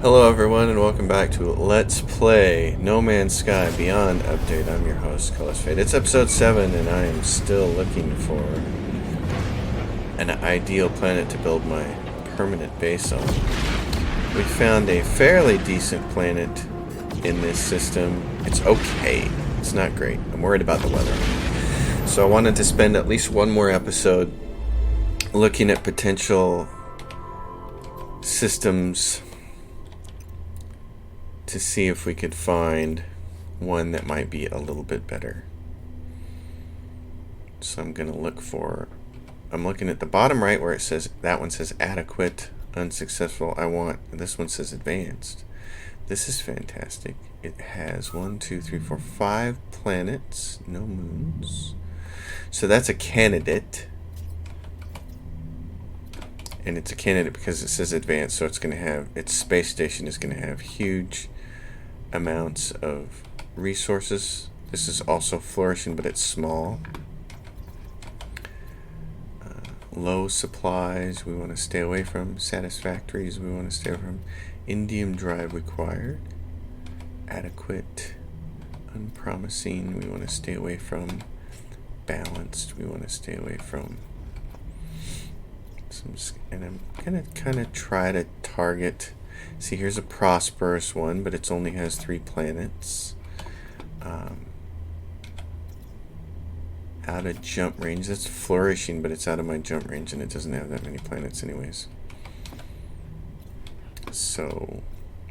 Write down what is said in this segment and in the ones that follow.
Hello everyone and welcome back to Let's Play No Man's Sky Beyond Update. I'm your host, Colors Fate. It's episode 7 and I am still looking for an ideal planet to build my permanent base on. We found a fairly decent planet in this system. It's okay. It's not great. I'm worried about the weather. So I wanted to spend at least one more episode looking at potential systems to see if we could find one that might be a little bit better. So I'm going to look for, I'm looking at the bottom right where it says, that one says adequate, unsuccessful. This one says advanced. This is fantastic. It has 5 planets, no moons. So that's a candidate. And it's a candidate because it says advanced, so it's going to have, its space station is going to have huge amounts of resources. This is also flourishing, but it's small. Low supplies we want to stay away from. Satisfactories we want to stay away from. Indium drive required. Adequate. Unpromising we want to stay away from. Balanced we want to stay away from. And I'm gonna kind of try to target. See, here's a prosperous one, but it only has 3 planets. Out of jump range. That's flourishing, but it's out of my jump range, and it doesn't have that many planets, anyways. So,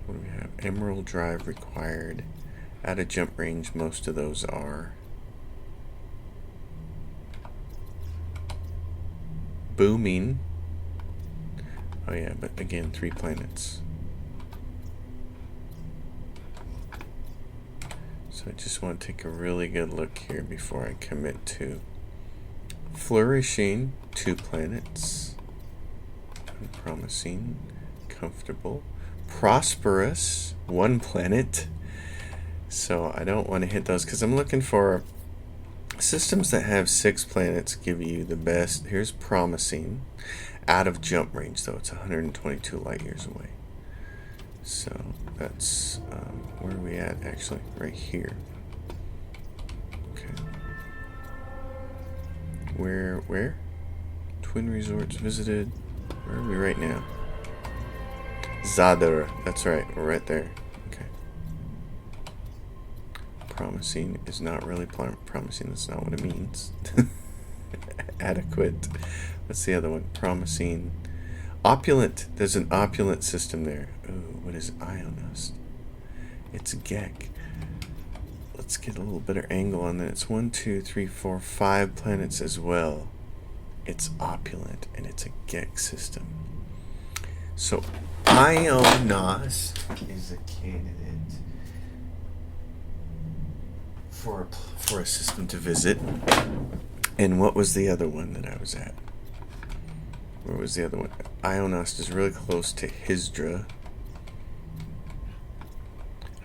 what do we have? Emerald drive required. Out of jump range, most of those are. Booming. Oh yeah, but again, 3 planets. So I just want to take a really good look here before I commit to flourishing. 2 planets. Unpromising. Comfortable. Prosperous. 1 planet. So I don't want to hit those because I'm looking for systems that have 6 planets give you the best. Here's promising. Out of jump range, though. It's 122 light years away. So that's where are we at, actually? Right here. Okay. Where? Twin resorts visited. Where are we right now? Zadar. That's right. We're right there. Okay. Promising is not really promising. That's not what it means. Adequate. What's the other one? Promising. Opulent. There's an opulent system there. Ooh, what is Ionost? It's Gek. Let's get a little better angle on that. It's 5 planets as well. It's opulent, and it's a Gek system. So, Ionost is a candidate for a system to visit. And what was the other one that I was at? Where was the other one? Ionost is really close to Hydra.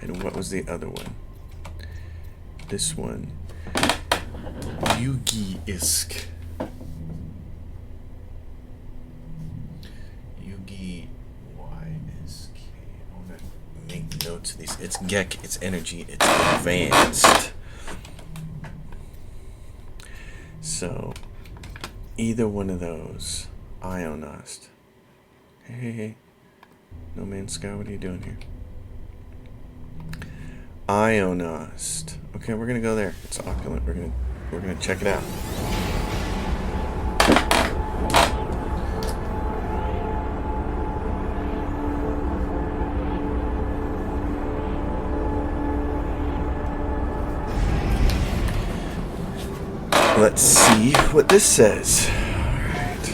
And what was the other one? This one. Yugi-isk. Yugi-Y-S-K. I want to make notes of these. It's Gek, it's energy, it's advanced. So, either one of those. Ionost. Hey. No Man's Sky, what are you doing here? Ionost. Okay, we're gonna go there. It's opulent. We're gonna check it out. Let's see what this says. Alright.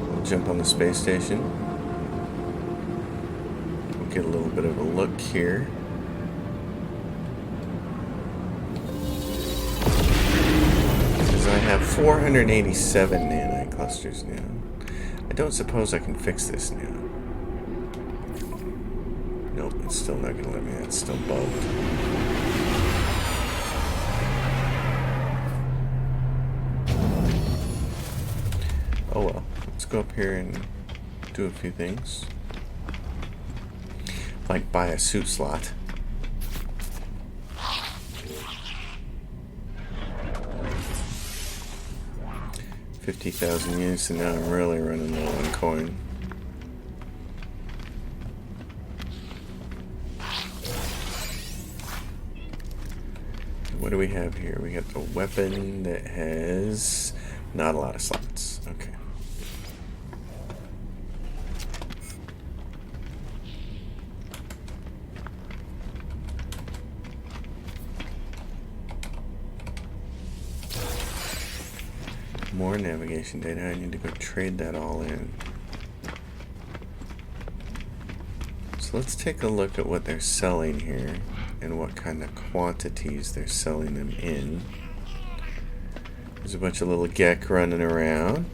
We'll jump on the space station. We'll get a little bit of a look here. Because I have 487 nanite clusters now. I don't suppose I can fix this now. Nope, it's still not going to let me. It's still bugged. Oh well. go up here and do a few things. Like buy a suit slot. $50,000 units, and now I'm really running low on coin. What do we have here? We have a weapon that has not a lot of slots. Okay. More navigation data. I need to go trade that all in. So let's take a look at what they're selling here and what kind of quantities they're selling them in. There's a bunch of little geck running around.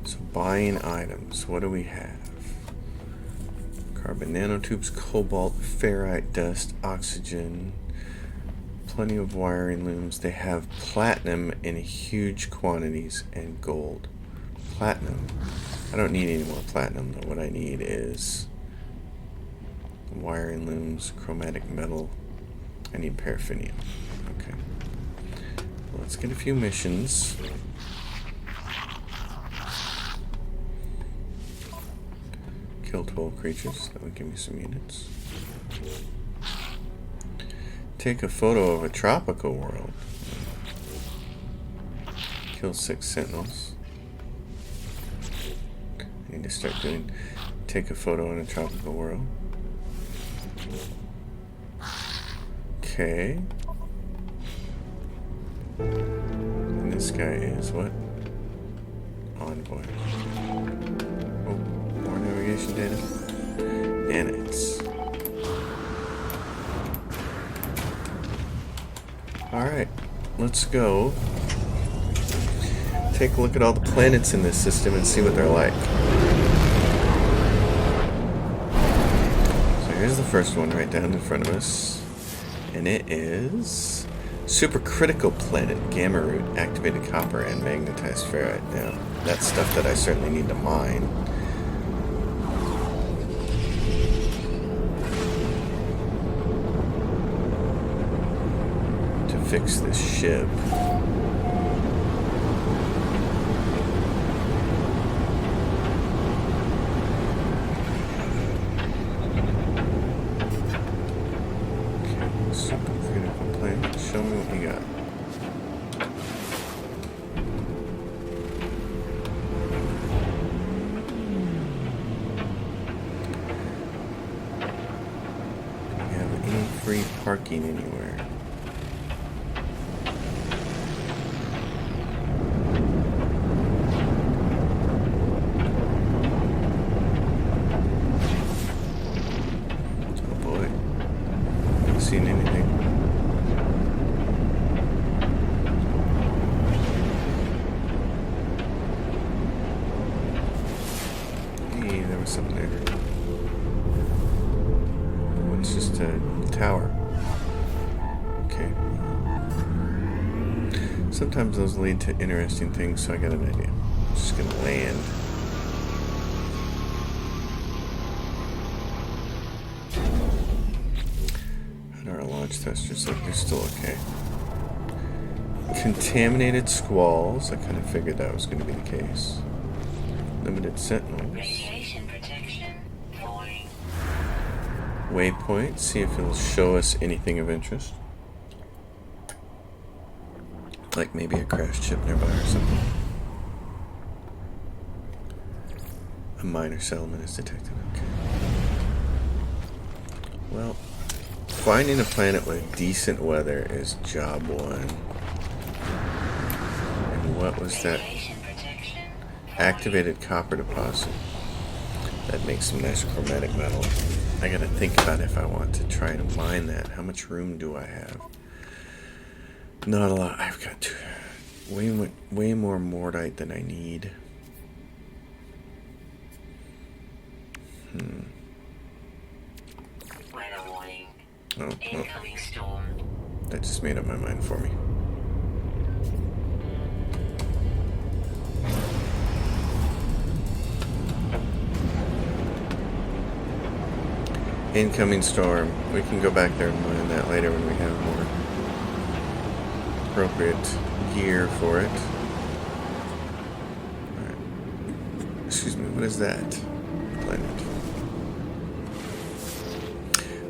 So buying items. What do we have? Carbon nanotubes, cobalt, ferrite dust, oxygen, plenty of wiring looms. They have platinum in huge quantities and gold. Platinum. I don't need any more platinum though. What I need is wiring looms, chromatic metal. I need paraffinium. Okay. Well, let's get a few missions. Kill 12 creatures. That would give me some units. Take a photo of a tropical world. Kill 6 sentinels. I need to start doing take a photo in a tropical world. Okay. And this guy is what? Envoy. Navigation data. Nanites. Alright, let's go take a look at all the planets in this system and see what they're like. So here's the first one right down in front of us. And it is supercritical planet, gamma root, activated copper, and magnetized ferrite. Now, that's stuff that I certainly need to mine. Fix this ship. Okay, supercritical planet. Show me what you got. Do we have any free parking anywhere? Seen anything? Hey, there was something there. Oh, it's just a tower. Okay. Sometimes those lead to interesting things, so I got an idea. I'm just gonna land. Thrusters like they're still okay. Contaminated squalls. I kind of figured that was going to be the case. Limited sentinels. Radiation protection. Waypoint. See if it'll show us anything of interest. Like maybe a crashed ship nearby or something. A minor settlement is detected. Okay. Well, finding a planet with decent weather is job one. And what was that? Activated copper deposit. That makes some nice chromatic metal. I gotta think about if I want to try to mine that. How much room do I have? Not a lot. I've got way more mortite than I need. Weather warning. Oh, Incoming storm. That just made up my mind for me. Incoming storm. We can go back there and mine that later when we have more appropriate gear for it. Alright. Excuse me, what is that? Planet.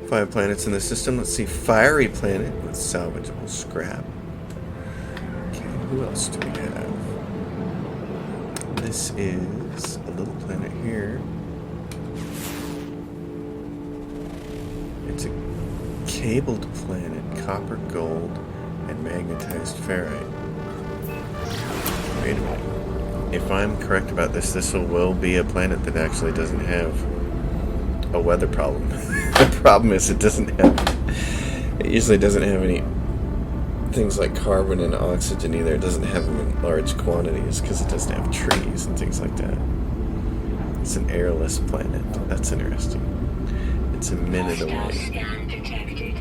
5 planets in the system. Let's see. Fiery planet with salvageable scrap. Okay, who else do we have? This is a little planet here. It's a cabled planet, copper, gold, and magnetized ferrite. Wait a minute. If I'm correct about this, this will be a planet that actually doesn't have a weather problem. The problem is it usually doesn't have any things like carbon and oxygen either. It doesn't have them in large quantities because it doesn't have trees and things like that. It's an airless planet. That's interesting. It's a minute away. Scan detected.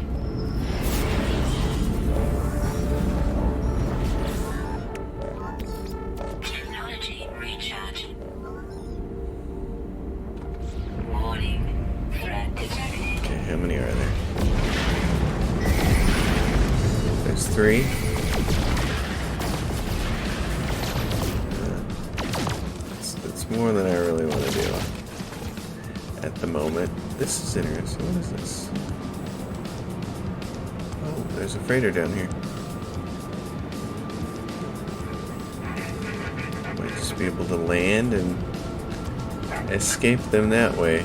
Technology recharge. Warning. Threat detected. Okay, how many are there? There's 3. That's more than I really want to do at the moment. This is interesting. What is this? Oh, there's a freighter down here. Might just be able to land and escape them that way.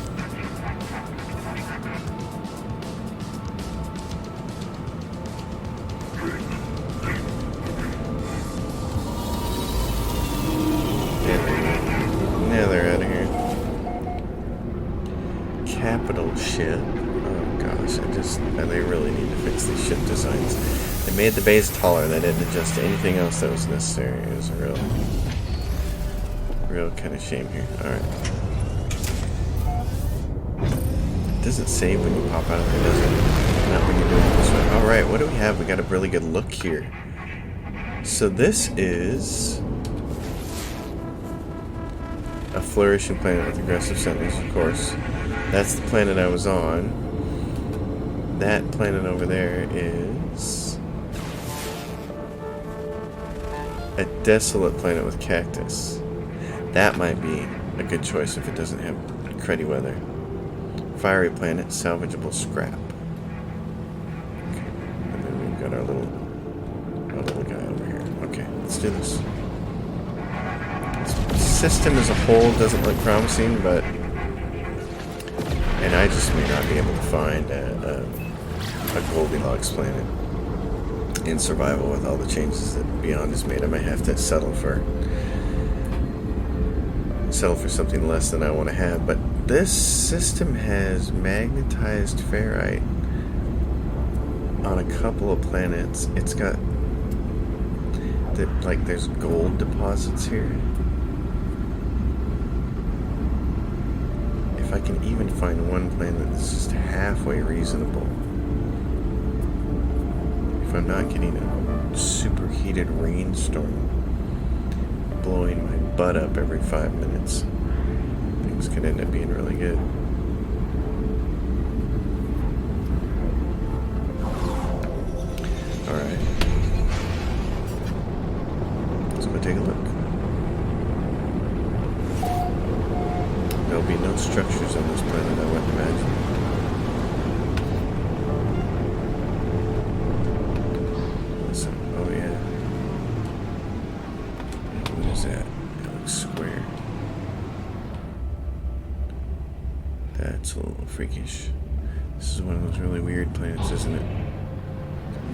Now they're out of here. Capital ship. Oh gosh, they really need to fix these ship designs. They made the base taller. They didn't adjust to anything else that was necessary. It was a real kind of shame here. Alright. It doesn't save when you pop out of there, does it? Not when you're doing it this way. Alright, what do we have? We got a really good look here. So this is a flourishing planet with aggressive sentinels, of course. That's the planet I was on. That planet over there is a desolate planet with cactus. That might be a good choice if it doesn't have cruddy weather. Fiery planet, salvageable scrap. Okay. And then we've got our little guy over here. Okay, let's do this. This system as a whole doesn't look promising, but and I just may not be able to find a Goldilocks planet in survival with all the changes that Beyond has made. I might have to settle for something less than I want to have. But this system has magnetized ferrite on a couple of planets. It's got there's gold deposits here. If I can even find one planet that's just halfway reasonable. If I'm not getting a superheated rainstorm blowing my butt up every 5 minutes, things could end up being really good. Alright. Let's go take a look. There'll be no structures on this planet, I wouldn't imagine. Listen, oh yeah. What is that? It looks square. That's a little freakish. This is one of those really weird planets, isn't it?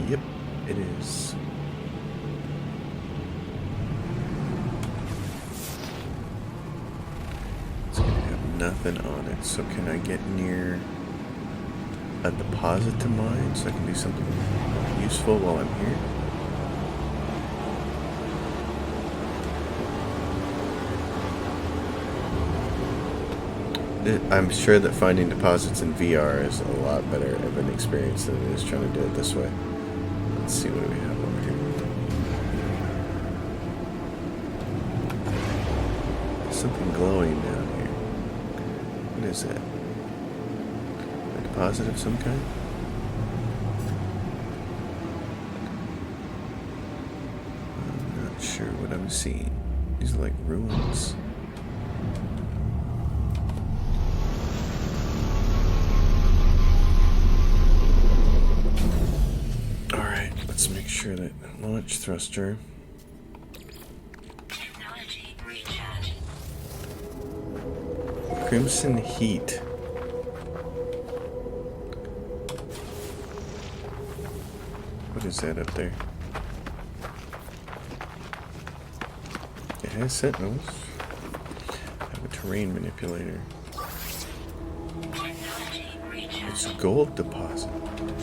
Yep, it is. It's gonna have nothing on it, so can I get near a deposit to mine so I can do something useful while I'm here? I'm sure that finding deposits in VR is a lot better of an experience than it is trying to do it this way. Let's see what do we have over here. Something glowing down here. What is that? A deposit of some kind? I'm not sure what I'm seeing. These are like ruins. Alright, let's make sure that launch thruster. Technology recharge. Crimson heat. What is that up there? It has sentinels. I have a terrain manipulator. Technology recharge. It's a gold deposit.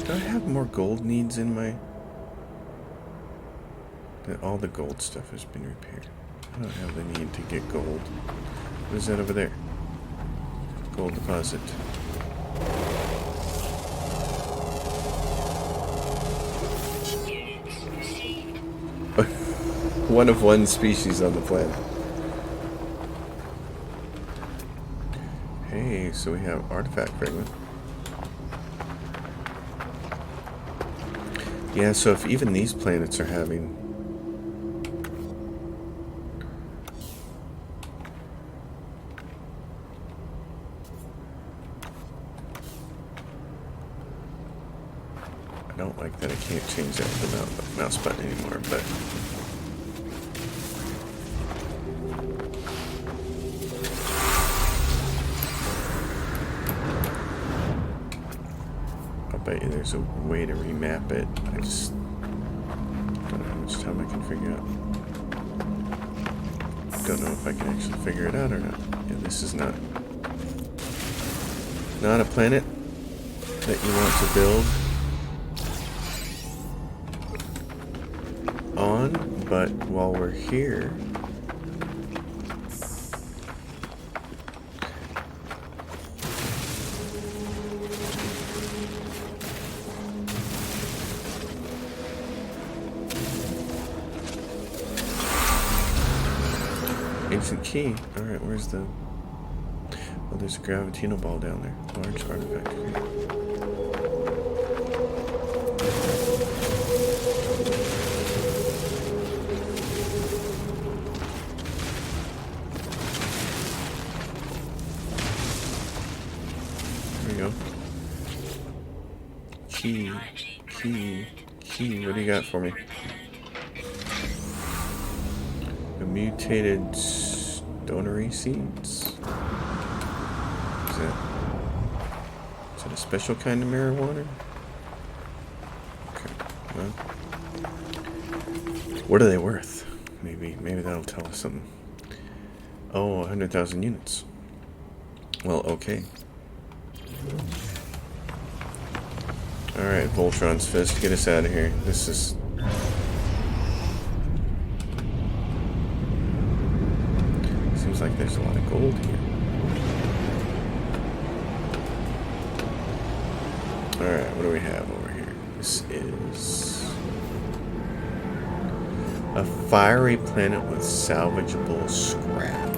Do I have more gold needs in my... All the gold stuff has been repaired. I don't have the need to get gold. What is that over there? Gold deposit. Units received. One of one species on the planet. Hey, so we have artifact fragment. Yeah, so if even these planets are having... I don't like that I can't change that with the mouse button anymore, but... I'll bet you there's a way to remap it. I just don't know how much time I can figure out. Don't know if I can actually figure it out or not. Yeah, this is not a planet that you want to build on, but while we're here, ancient key. Alright, where's the... Oh, there's a gravitino ball down there. Large artifact. There we go. Key. What do you got for me? The mutated stonery seeds? Is that a special kind of marijuana? Okay, well. What are they worth? Maybe that'll tell us something. Oh, 100,000 units. Well, okay. Alright, Voltron's Fist, get us out of here. This is... Seems like there's a lot of gold here. Alright, what do we have over here? This is... a fiery planet with salvageable scrap.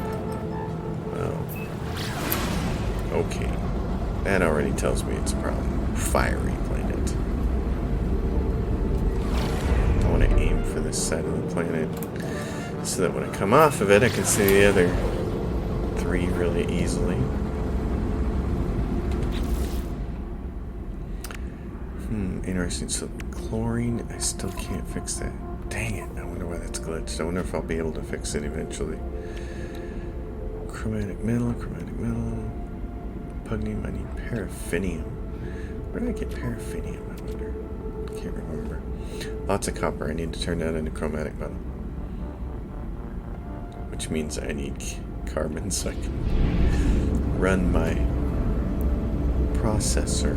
Oh. Okay. That already tells me it's a problem. Fiery planet. I want to aim for this side of the planet so that when I come off of it, I can see the other three really easily. Interesting. So chlorine, I still can't fix that. Dang it. I wonder why that's glitched. I wonder if I'll be able to fix it eventually. Chromatic metal. Pugnium, I need paraffinium. Where did I get paraffinium, I wonder? Can't remember. Lots of copper. I need to turn that into chromatic metal. Which means I need carbon so I can run my processor.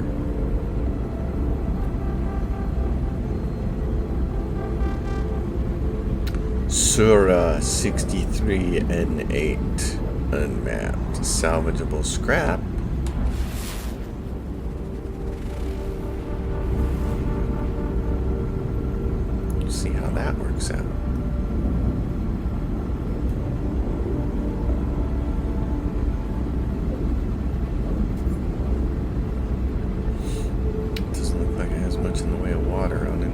Sura 63N8 unmapped. Salvageable scrap. that works out. It doesn't look like it has much in the way of water on it.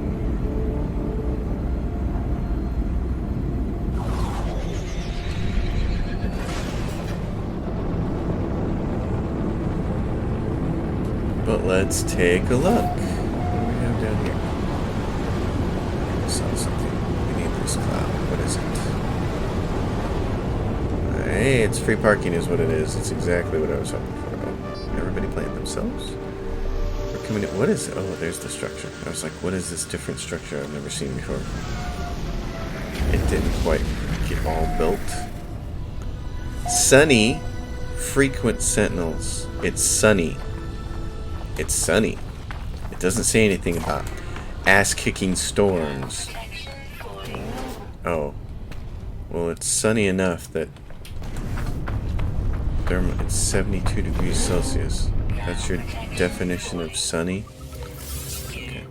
But let's take a look. What do we have down here? I saw something beneath this cloud. What is it? Hey, it's free parking is what it is. It's exactly what I was hoping for. Oh, everybody playing themselves? We're coming in. What is it? Oh, there's the structure. I was like, what is this different structure I've never seen before? It didn't quite get all built. Sonny, frequent sentinels. It's Sonny. It's sunny. It doesn't say anything about ass-kicking storms. Oh. Well, it's sunny enough that it's 72 degrees Celsius. That's your definition of sunny? Okay.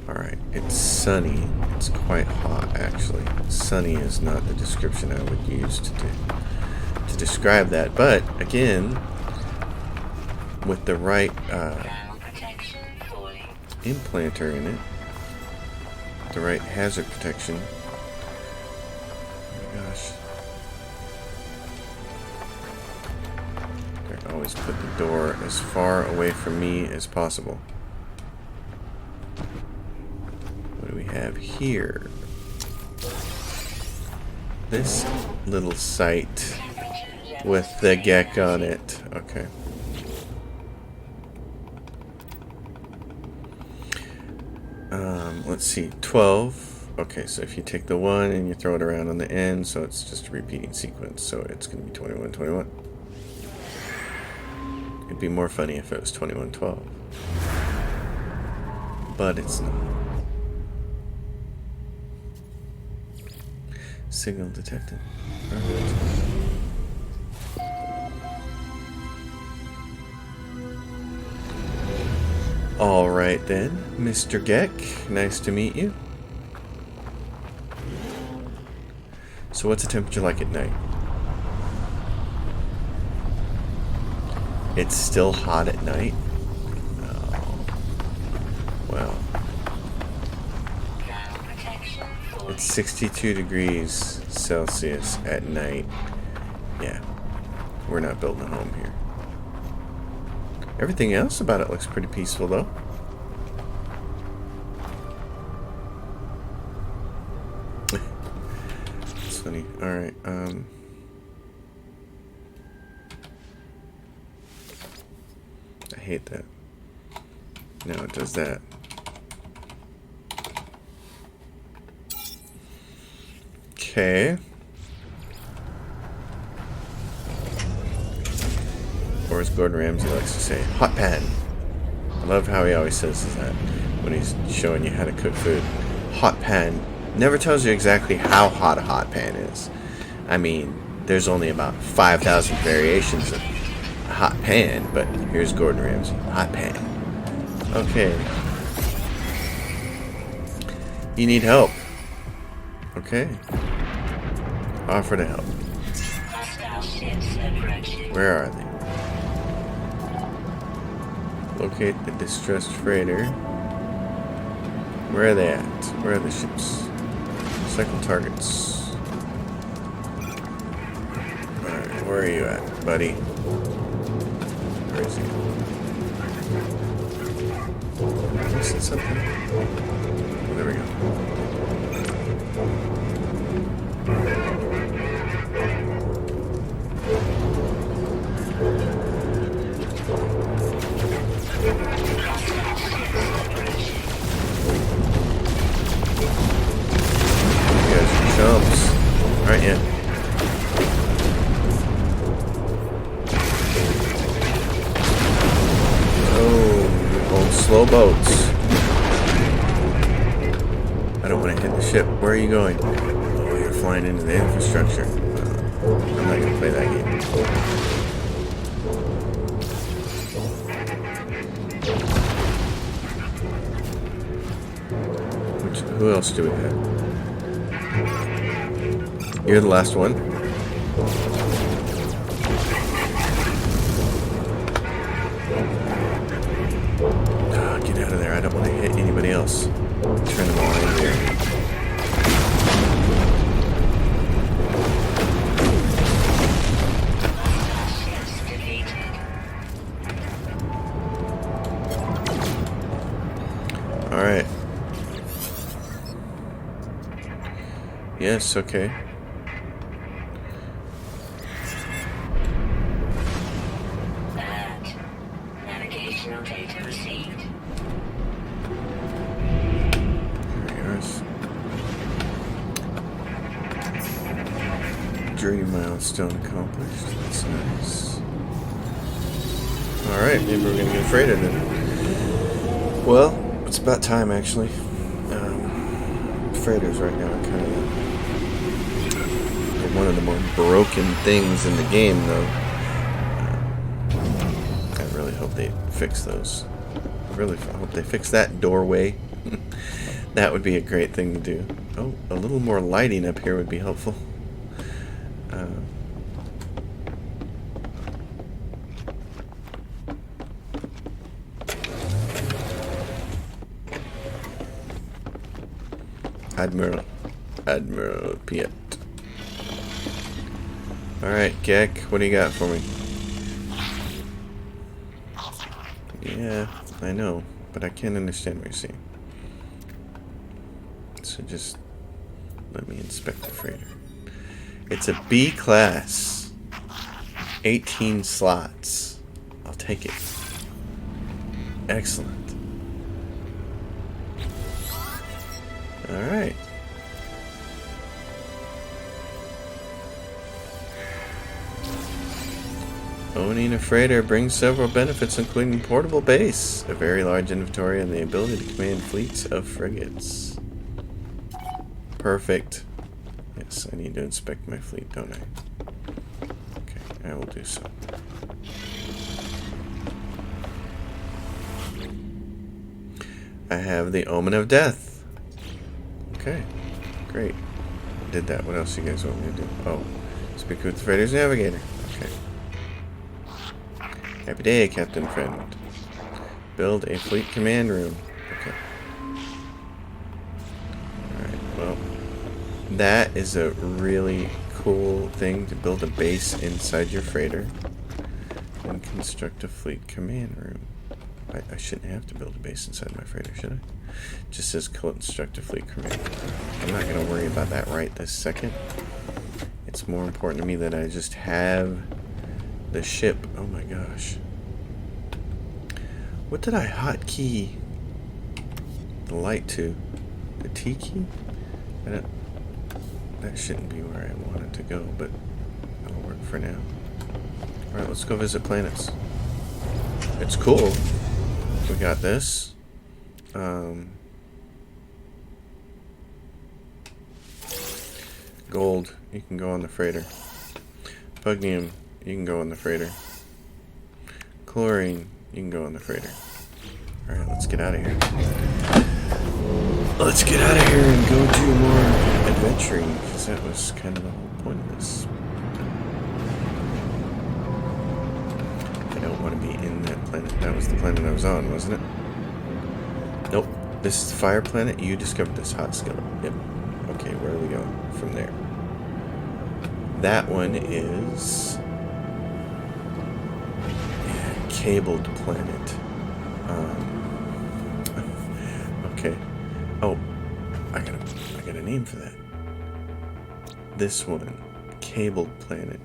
Alright, it's sunny. It's quite hot, actually. Sunny is not the description I would use to describe that, but again, with the right implanter in it, the right hazard protection. Oh my gosh. I always put the door as far away from me as possible. What do we have here? This little site with the geck on it. Okay. Let's see. 12. Okay, so if you take the 1 and you throw it around on the end, so it's just a repeating sequence. So it's going to be 21, 21. It'd be more funny if it was 21, 12. But it's not. Signal detected. Perfect. Alright then, Mr. Geck, nice to meet you. So what's the temperature like at night? It's still hot at night? Oh. Well. It's 62 degrees Celsius at night. Yeah. We're not building a home here. Everything else about it looks pretty peaceful, though. It's funny. Alright, I hate that. No, it does that. Okay. Or as Gordon Ramsay likes to say, hot pan. I love how he always says that when he's showing you how to cook food. Hot pan never tells you exactly how hot a hot pan is. I mean, there's only about 5,000 variations of a hot pan, but here's Gordon Ramsay. Hot pan. Okay. You need help. Okay. Offer to help. Where are they? Locate the distressed freighter. Where are they at? Where are the ships? Cycle targets. Alright, where are you at, buddy? Where is he? Missing something? Oh, there we go. Chumps. Right, yeah. Oh, old slow boats. I don't want to hit the ship. Where are you going? Oh, you're flying into the infrastructure. I'm not going to play that game. Who else do we have? You're the last one. Oh, get out of there. I don't want to hit anybody else. Turn them all in here. Alright. Yes, okay. Navigational data received. There he is. Dream milestone accomplished. That's nice. Alright, maybe we're gonna get freighter then. Well, it's about time actually. Freighters right now are kind of one of the more broken things in the game, though. I really hope they fix those. I really hope they fix that doorway. That would be a great thing to do. Oh, a little more lighting up here would be helpful. Admiral Piet. Alright, Gek, what do you got for me? Yeah, I know, but I can't understand what you're saying. So just let me inspect the freighter. It's a B class. 18 slots. I'll take it. Excellent. Alright. Owning a freighter brings several benefits, including portable base, a very large inventory, and the ability to command fleets of frigates. Perfect. Yes, I need to inspect my fleet, don't I? Okay, I will do so. I have the Omen of Death. Okay, great. Did that. What else you guys want me to do? Oh, speak with the freighter's navigator. Okay. Happy day, Captain Friend. Build a fleet command room. Okay. Alright, well, that is a really cool thing to build a base inside your freighter and construct a fleet command room. I shouldn't have to build a base inside my freighter, should I? It just says construct a fleet command. I'm not going to worry about that right this second. It's more important to me that I just have the ship. Oh my gosh. What did I hotkey the light to? The T key? That shouldn't be where I want it to go, but it'll work for now. Alright, let's go visit planets. It's cool. We got this. Gold, you can go on the freighter. Pugnium, you can go on the freighter. Chlorine, you can go on the freighter. Alright, let's get out of here. Let's get out of here and go do more adventuring, because that was kind of the whole point of this. I don't want to be in that planet. That was the planet I was on, wasn't it? Nope. This is the fire planet. You discovered this hot skillet. Yep. Okay, where are we going from there? That one is cabled planet. Okay. Oh, I got a name for that. This one, cabled planet,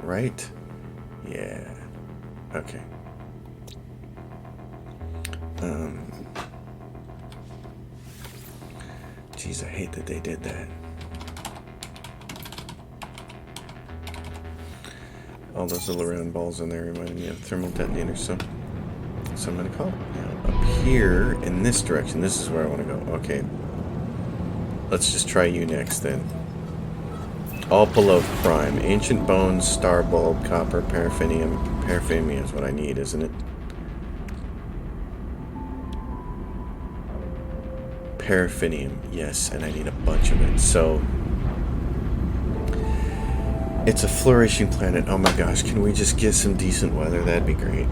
right? Yeah. Okay. Jeez, I hate that they did that. All those little round balls in there remind me of thermal detonators, so I'm gonna call it. Now, up here in this direction, this is where I want to go. Okay. Let's just try you next then. All below prime. Ancient bones, star bulb, copper, paraffinium. Paraffinium is what I need, isn't it? Paraffinium, yes, and I need a bunch of it. So it's a flourishing planet. Oh my gosh, can we just get some decent weather? That'd be great.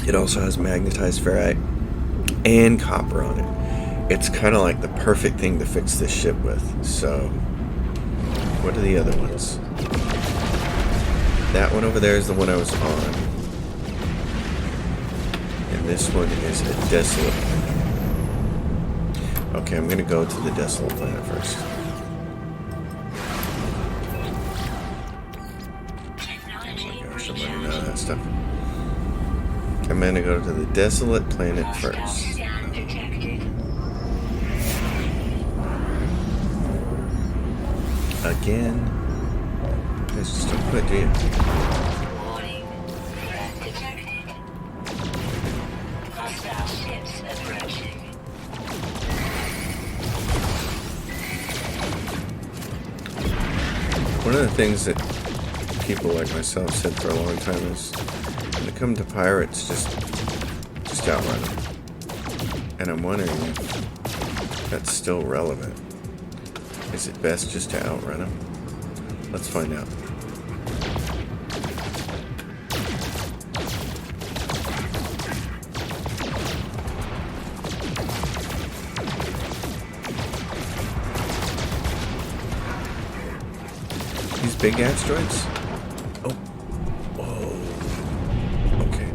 It also has magnetized ferrite and copper on it. It's kind of like the perfect thing to fix this ship with. So, what are the other ones? That one over there is the one I was on. And this one is a desolate planet. Okay, I'm going to go to the desolate planet first. Oh my gosh, I'm running out of that stuff. I'm going to go to the desolate planet first. Again. Guys just don't quit, do you? Warning. Threat detected. Hostile ships approaching. One of the things that people like myself said for a long time is, when it comes to pirates, just outrun them. And I'm wondering if that's still relevant. Is it best just to outrun them? Let's find out. These big asteroids? Oh. Whoa. Okay.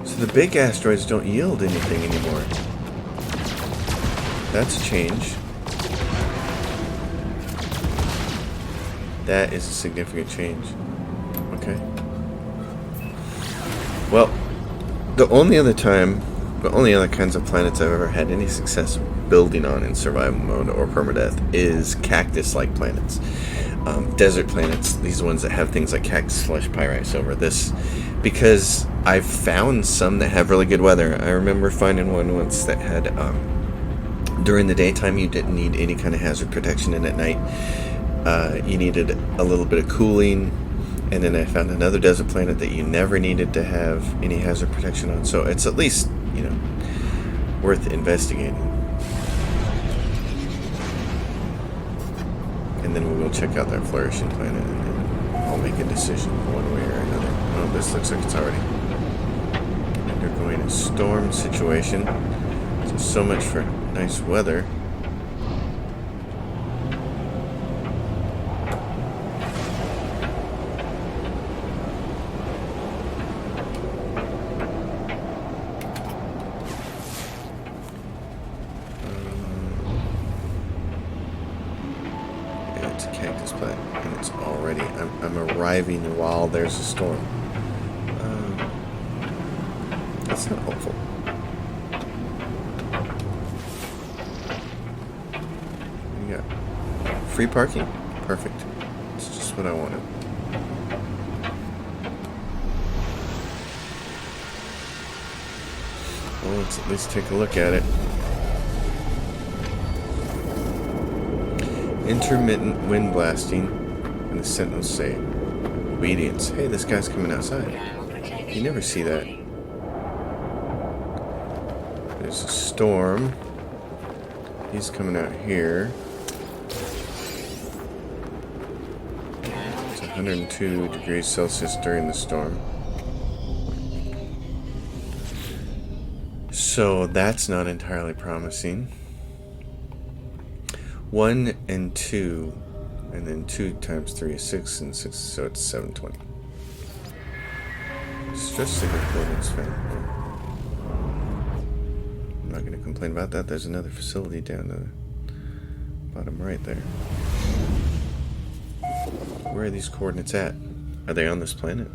So the big asteroids don't yield anything anymore. That's a change. That is a significant change. Okay. Well, the only other kinds of planets I've ever had any success building on in survival mode or permadeath is cactus-like planets. Desert planets, these ones that have things like cactus flesh pyrites over this, because I've found some that have really good weather. I remember finding one once that had, during the daytime you didn't need any kind of hazard protection, and at night you needed a little bit of cooling. And then I found another desert planet that you never needed to have any hazard protection on. So it's at least, worth investigating. And then we will check out that flourishing planet, and then I'll make a decision one way or another. Oh, this looks like it's already undergoing a storm situation. So much for nice weather. It's a cactus plant, and it's already. I'm arriving while there's a storm. That's not hopeful. We got free parking. Perfect. It's just what I wanted. Well, let's at least take a look at it. Intermittent wind blasting, and the sentinels say, obedience. Hey, this guy's coming outside. You never see that. There's a storm. He's coming out here. It's 102 degrees Celsius during the storm. So that's not entirely promising. 1 and 2, and then 2 times 3 is 6, and 6, so it's 720. Stretch signal coordinates found. I'm not going to complain about that. There's another facility down the bottom right there. Where are these coordinates at? Are they on this planet?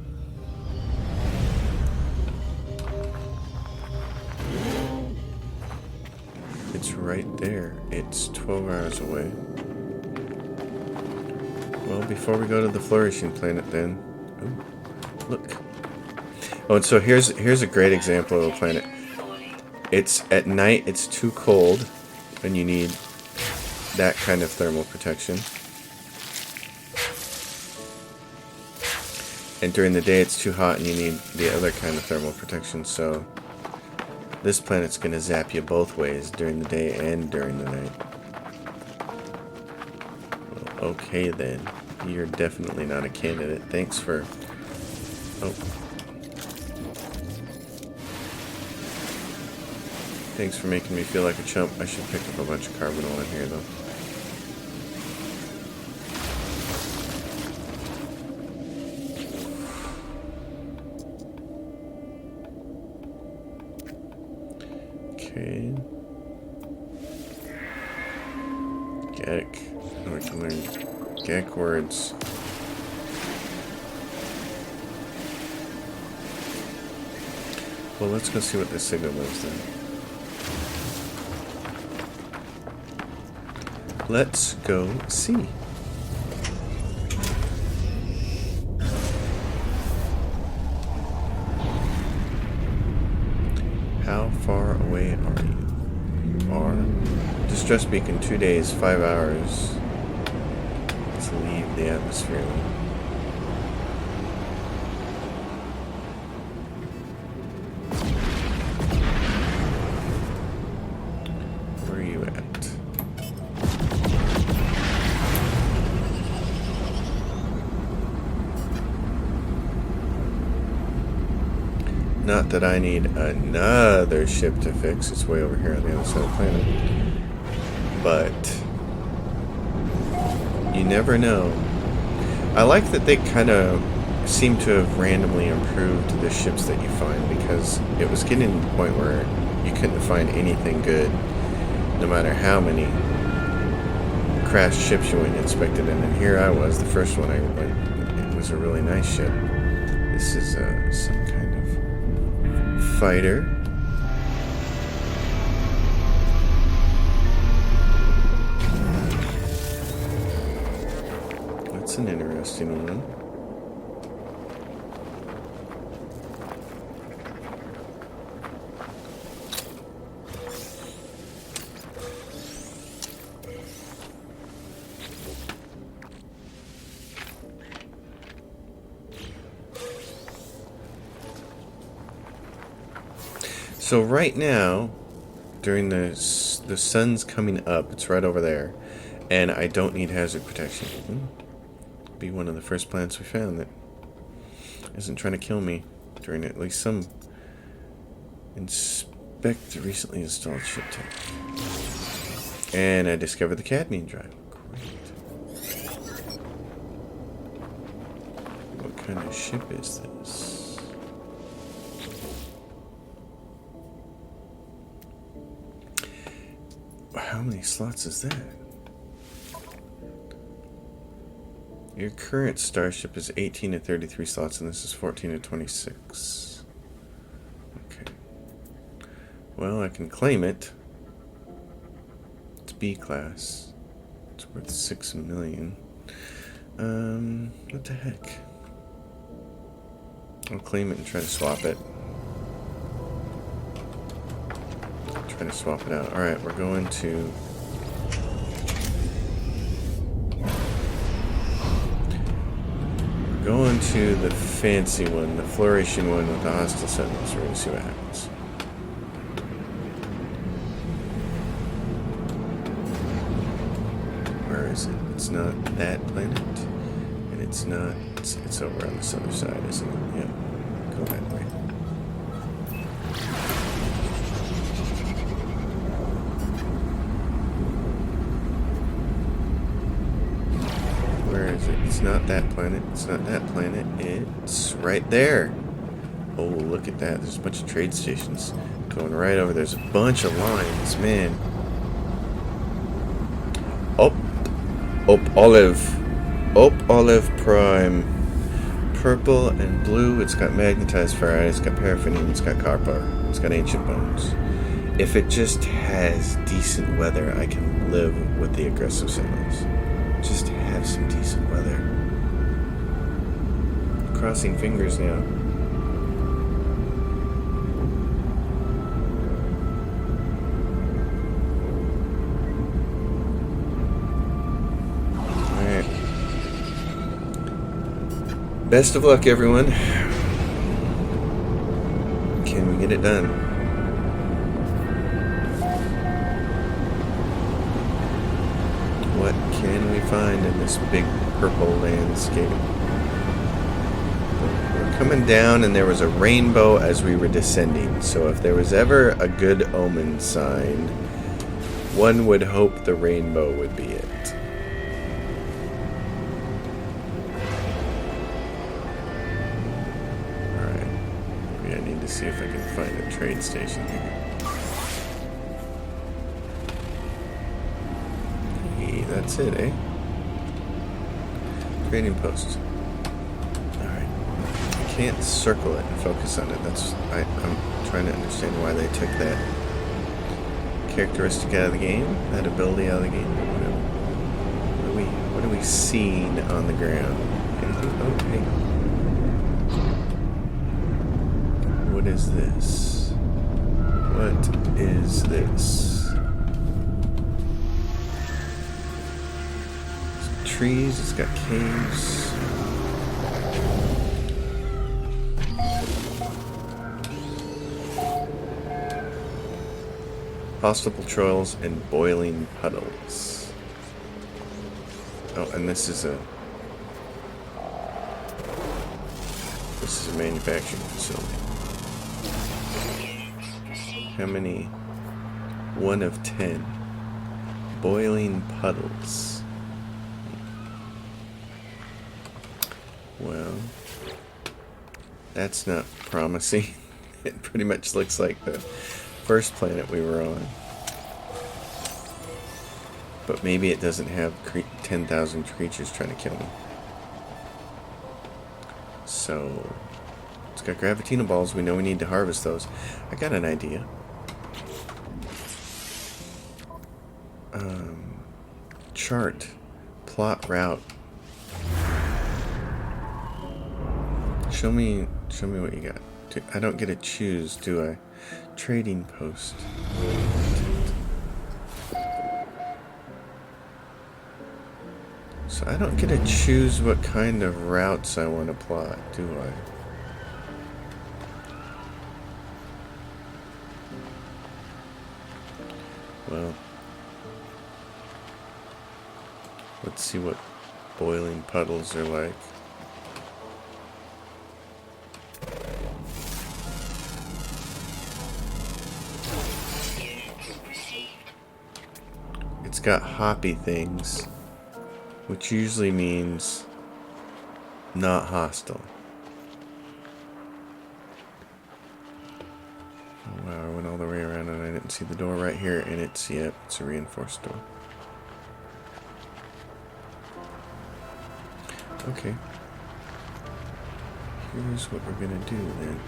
It's right there. It's 12 hours away. Well, before we go to the flourishing planet then... Oh, look. Oh, and so here's a great example of a planet. It's at night, it's too cold, and you need that kind of thermal protection. And during the day it's too hot and you need the other kind of thermal protection, so this planet's gonna zap you both ways, during the day and during the night. Well, okay then. You're definitely not a candidate. Thanks for... Oh. Thanks for making me feel like a chump. I should pick up a bunch of carbonol in here, though. Okay. Gek. Oh, we can learn Gek words. Well, let's go see what this signal is then. Let's go see. How far away are you? Are distress beacon 2 days, 5 hours. Let's leave the atmosphere. Where are you at? Not that I need another ship to fix. It's way over here on the other side of the planet. But you never know. I like that they kind of seem to have randomly improved the ships that you find, because it was getting to the point where you couldn't find anything good, no matter how many crashed ships you went and inspected. And here I was, the first one I went. It was a really nice ship. This is some kind of fighter. That's an interesting one. So right now, during the sun's coming up, it's right over there, and I don't need hazard protection. Be one of the first planets we found that isn't trying to kill me during at least some inspect the recently installed ship tech. And I discovered the cadmium drive. Great. What kind of ship is this? How many slots is that? Your current starship is 18 to 33 slots, and this is 14 to 26. Okay. Well, I can claim it. It's B class. It's worth 6 million. What the heck? I'll claim it and try to swap it. Try to swap it out. Alright, we're going to... Going to the fancy one, the flourishing one with the hostile sentinels. We're going to see what happens. Where is it? It's not that planet. And it's not... It's over on this other side, isn't it? Yeah. Go that way. It's not that planet. It's not that planet. It's right there. Oh, look at that. There's a bunch of trade stations going right over. There's a bunch of lines, man. Olive Prime. Purple and blue. It's got magnetized ferrite. It's got paraffinium. It's got copper. It's got ancient bones. If it just has decent weather, I can live with the aggressive signals. Just have some decent weather. Crossing fingers now. Alright. Best of luck, everyone. Can we get it done? What can we find in this big purple landscape? We're coming down and there was a rainbow as we were descending. So if there was ever a good omen sign, one would hope the rainbow would be it. See if I can find a trade station here. Hey, that's it, eh? Trading post. Alright. I can't circle it and focus on it. I'm trying to understand why they took that characteristic out of the game, that ability out of the game. What are we seeing on the ground? Anything? Oh, hey. What is this? What is this? It's trees, it's got caves. Hostile patrols and boiling puddles. Oh, and this is a manufacturing facility. How many? 1 of 10. Boiling puddles. Well, that's not promising. It pretty much looks like the first planet we were on. But maybe it doesn't have 10,000 creatures trying to kill me. So, it's got Gravitino balls. We know we need to harvest those. I got an idea. Chart. Plot route. Show me what you got. I don't get to choose, do I? Trading post. So I don't get to choose what kind of routes I want to plot, do I? Well, let's see what boiling puddles are like. It's got hoppy things, which usually means not hostile. Oh, wow, I went all the way around and I didn't see the door right here, and it's a reinforced door. Okay. Here's what we're gonna do then.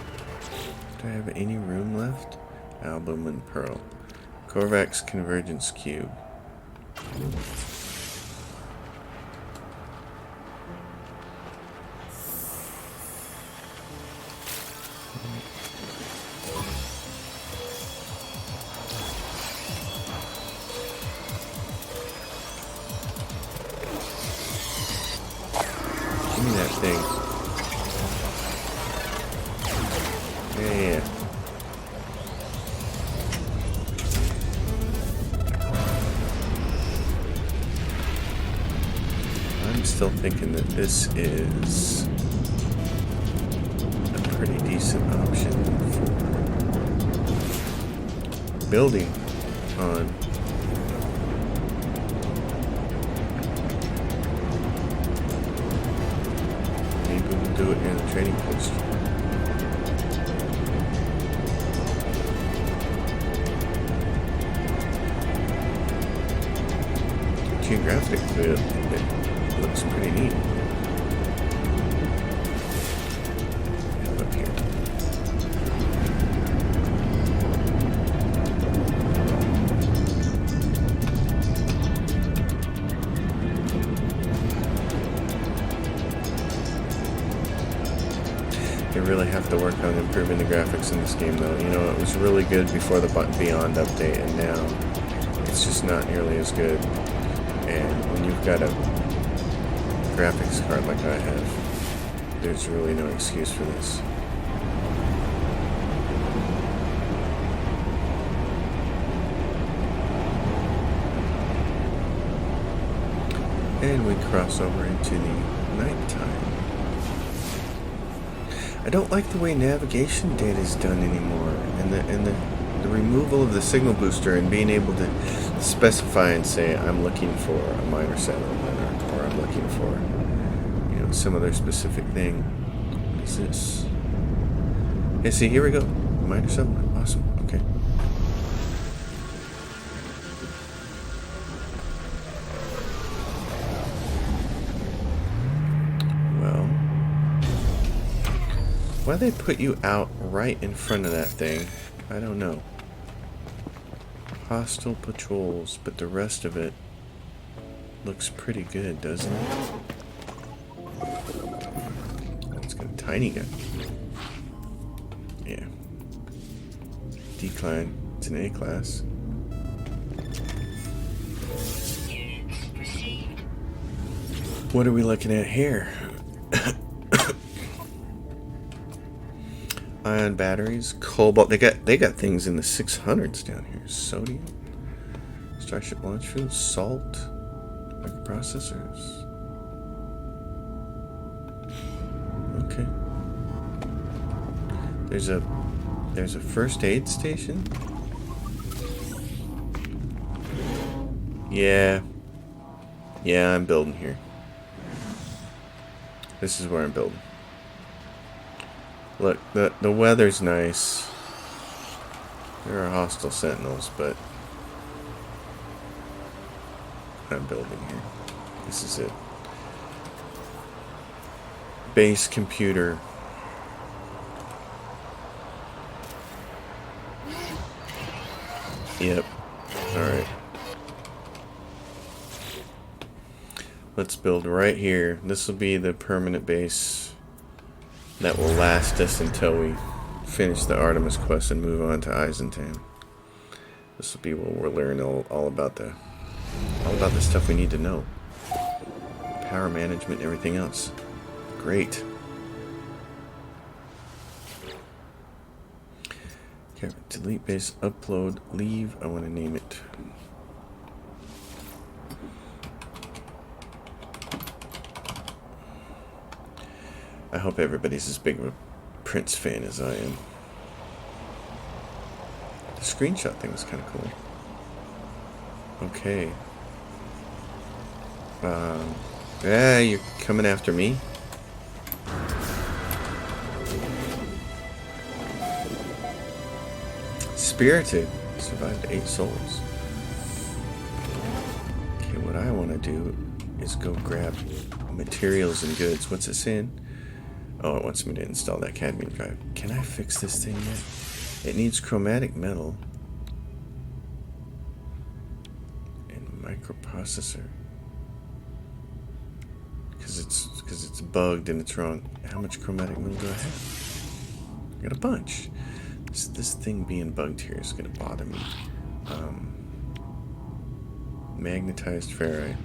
Do I have any room left? Album and Pearl. Korvax Convergence Cube. Give me that thing. Yeah. I'm still thinking that this is a pretty decent option for building on. Maybe we'll do it near the trading post. Geographically, it looks pretty neat. And up here. They really have to work on improving the graphics in this game, though. You know, it was really good before the Beyond update, and now it's just not nearly as good. And when you've got a graphics card like I have, There's really no excuse for this. And we cross over into the nighttime. I don't like the way navigation data is done anymore, and the removal of the signal booster and being able to specify and say I'm looking for a minor settlement, or I'm looking for, you know, some other specific thing. What is this? Yeah, see, here we go. Minor settlement. Awesome. Okay. Well, why they put you out right in front of that thing, I don't know. Hostile patrols, but the rest of it looks pretty good, doesn't it? Oh, it's got a tiny gun. Yeah. Decline. It's an A class. What are we looking at here? Ion batteries, cobalt. They got things in the 600s down here. Sodium, Starship launch fuel, salt, microprocessors. Okay. There's a first aid station. Yeah, I'm building here. This is where I'm building. Look, the weather's nice. There are hostile sentinels, but I'm building here. This is it. Base computer. Yep. Alright. Let's build right here. This will be the permanent base that will last us until we finish the Artemis quest and move on to Eisentam. This will be where we'll learn all about the stuff we need to know. Power management and everything else. Great. Okay, delete base, upload, leave. I want to name it. I hope everybody's as big of a Prince fan as I am. The screenshot thing is kind of cool. Okay. Yeah, you're coming after me? Spirited. Survived 8 souls. Okay, what I want to do is go grab materials and goods. What's it saying? Oh, it wants me to install that cadmium drive. Can I fix this thing yet? It needs chromatic metal and microprocessor. Because it's bugged and it's wrong. How much chromatic metal do I have? I got a bunch. This thing being bugged here is going to bother me. Magnetized ferrite.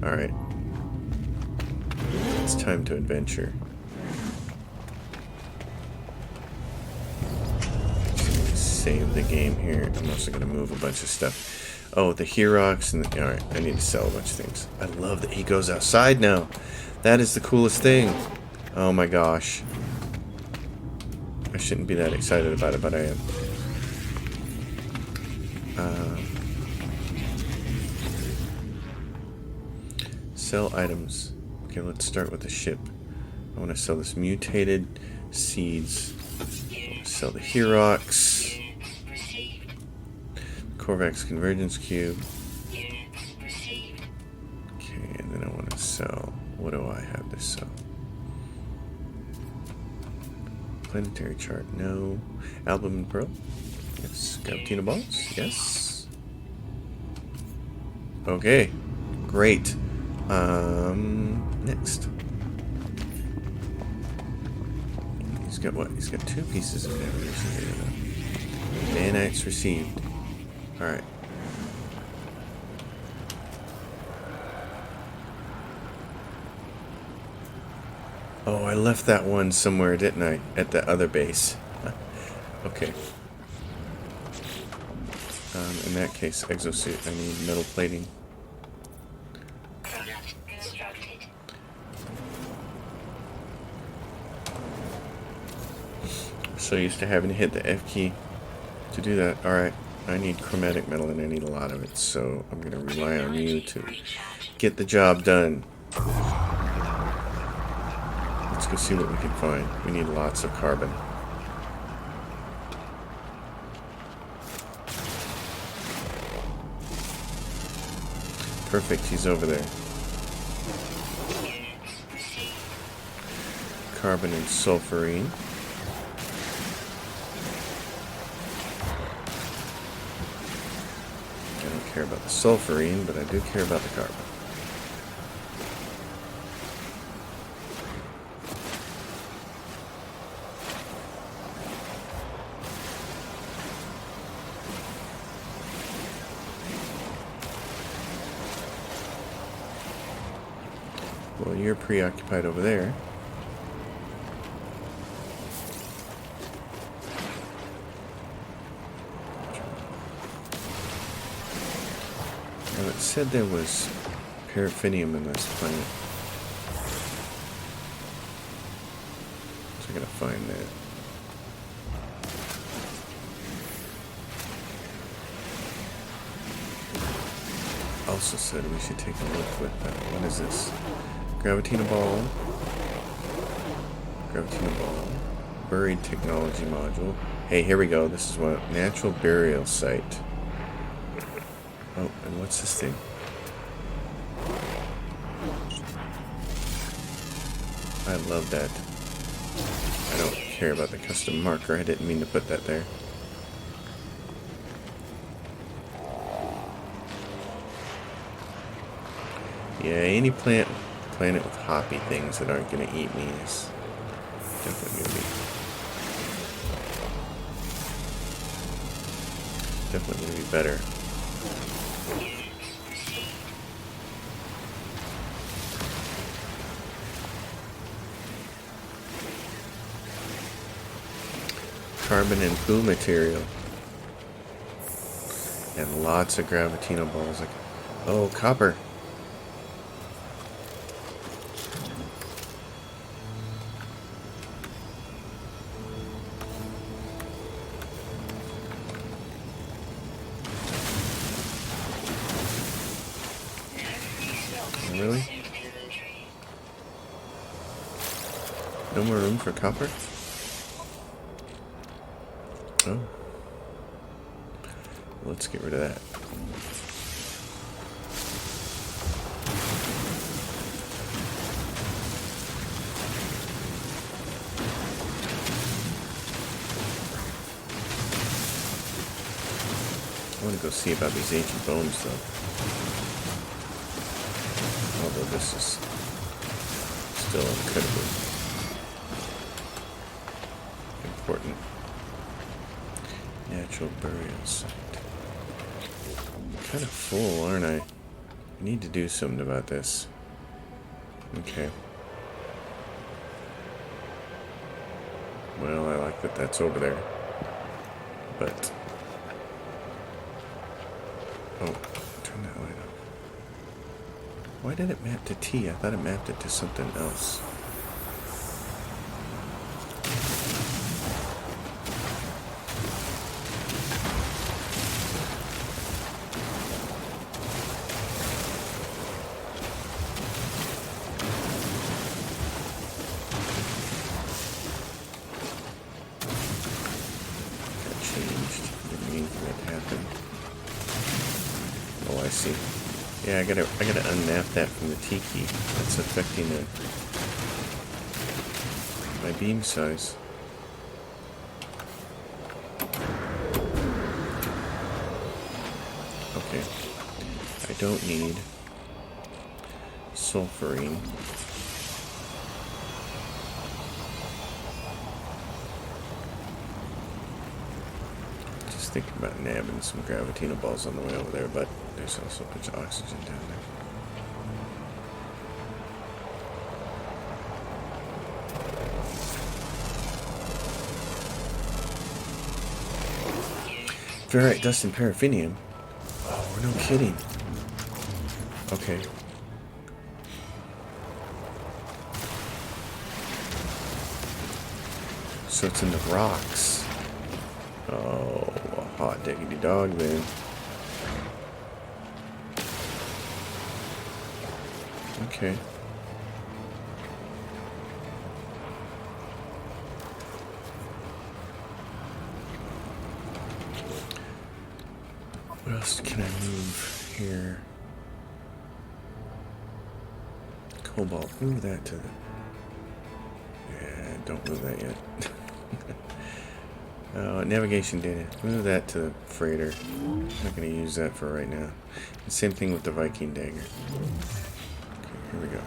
Alright. It's time to adventure. Save the game here. I'm also going to move a bunch of stuff. Oh, the Herox and the... Alright, I need to sell a bunch of things. I love that he goes outside now. That is the coolest thing. Oh my gosh. I shouldn't be that excited about it, but I am. Sell items. Okay, let's start with the ship. I want to sell this mutated seeds. Sell the Herox. Korvax Convergence Cube. Okay, and then I want to sell... What do I have to sell? Planetary chart, no. Album and Pearl? Yes. Cappuccino balls? Yes. Okay, great. Next. He's got what? He's got 2 pieces of navigation here. Nanites received. Alright. Oh, I left that one somewhere, didn't I? At the other base. Okay. In that case, exosuit. I need metal plating. Product constructed. So used to having to hit the F key to do that. Alright, I need chromatic metal and I need a lot of it, so I'm going to rely on you to get the job done. Let's go see what we can find. We need lots of carbon. Perfect, he's over there. Carbon and sulfurine. I don't care about the sulfurine, but I do care about the carbon. Well, you're preoccupied over there. Now it said there was paraffinium in this planet. So I gotta find that. Also said we should take a look with what is this? Gravitina ball. Gravitina ball. Buried technology module. Hey, here we go. This is what natural burial site. Oh, and what's this thing? I love that. I don't care about the custom marker. I didn't mean to put that there. Yeah, any planet with hoppy things that aren't going to eat me is definitely going to be better. Carbon and poo material. And lots of gravitina balls. Like, oh, copper. Really? No more room for copper? Oh. Let's get rid of that. I want to go see about these ancient bones, though. Although this is still incredibly important. Natural burial site. I'm kind of full, aren't I? I need to do something about this. Okay. Well, I like that that's over there. But... oh, turn that light off. Why did it map to T? I thought it mapped it to something else. That changed. Didn't mean for it to happen. Oh, I see. Yeah, I gotta unmap that from the T key. That's affecting my beam size. Okay. I don't need sulfurine. Just thinking about nabbing some gravitina balls on the way over there, but there's also a bunch of oxygen down there. Ferrite dust and paraffinium? Oh, we're no kidding. Okay. So it's in the rocks. Oh, a hot diggity dog then. Okay. What else can I move here? Cobalt. Move that to the... Yeah, don't move that yet. Navigation data. Move that to the freighter. I'm not going to use that for right now. The same thing with the Viking dagger. Okay, here we go.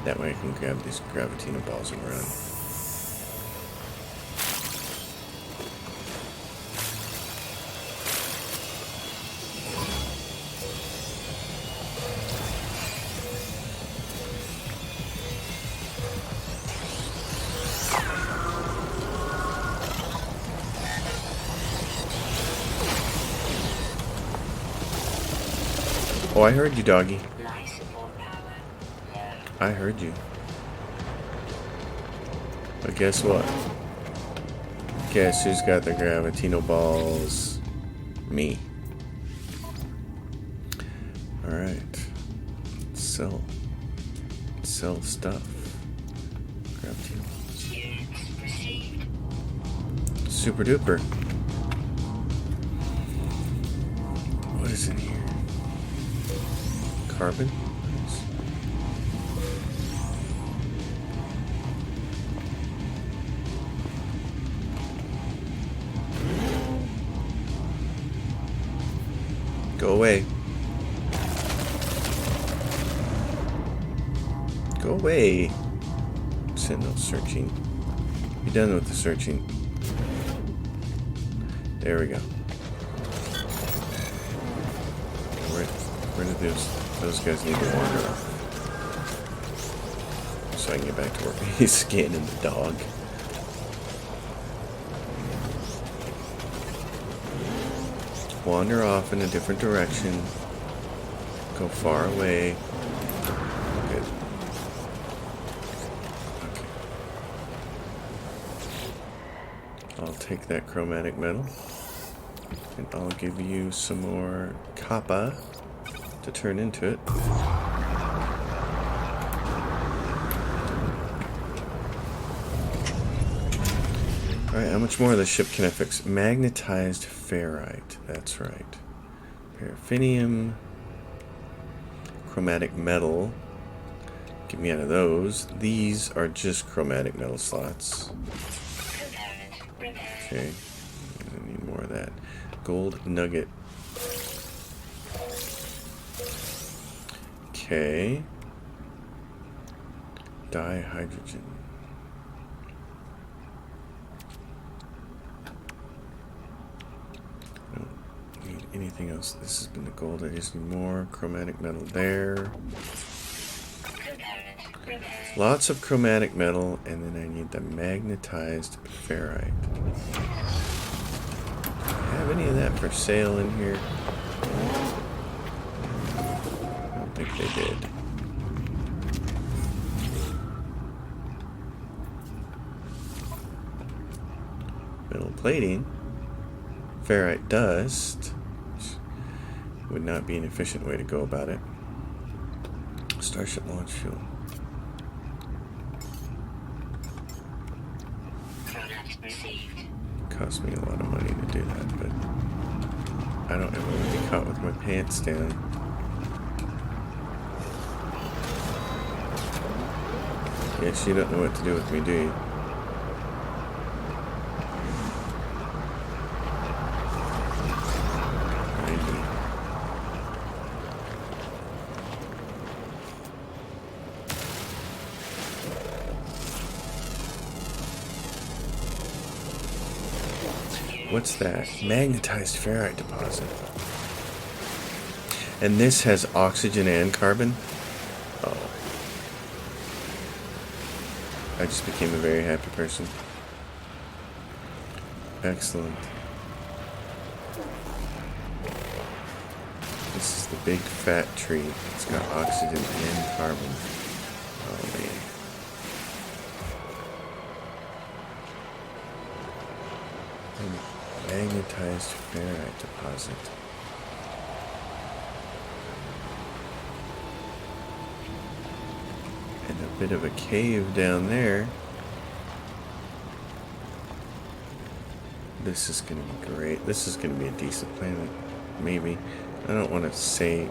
That way I can grab these Gravitino balls and run. Oh, I heard you, doggy. I heard you. But guess what? Guess who's got the Gravitino balls? Me. Alright. Sell. Sell stuff. Gravitino balls. Super duper. What is in here? Carbon? Go away. Go away. Sentinel searching. Be done with the searching. There we go. Where did those guys need to wander off? So I can get back to work. He's scanning the dog. Wander off in a different direction. Go far away. Good. Okay. I'll take that chromatic metal. And I'll give you some more copper to turn into it. Alright, how much more of this ship can I fix? Magnetized ferrite. That's right. Paraffinium. Chromatic metal. Get me out of those. These are just chromatic metal slots. Okay. I need more of that. Gold nugget. Okay. Dihydrogen. I don't need anything else. This has been the gold. I just need more chromatic metal there. Lots of chromatic metal, and then I need the magnetized ferrite. Do I have any of that for sale in here? I don't think they did. Metal plating. Ferrite dust. Which would not be an efficient way to go about it. Starship launch fuel. Cost me a lot of money to do that, but I don't ever want to be caught with my pants down. Yes, you don't know what to do with me, do you? What's that? Magnetized ferrite deposit. And this has oxygen and carbon? Oh. I just became a very happy person. Excellent. This is the big fat tree. It's got oxygen and carbon. Oh man. A magnetized ferrite deposit. And a bit of a cave down there. This is going to be great. This is going to be a decent planet. Maybe. I don't want to say...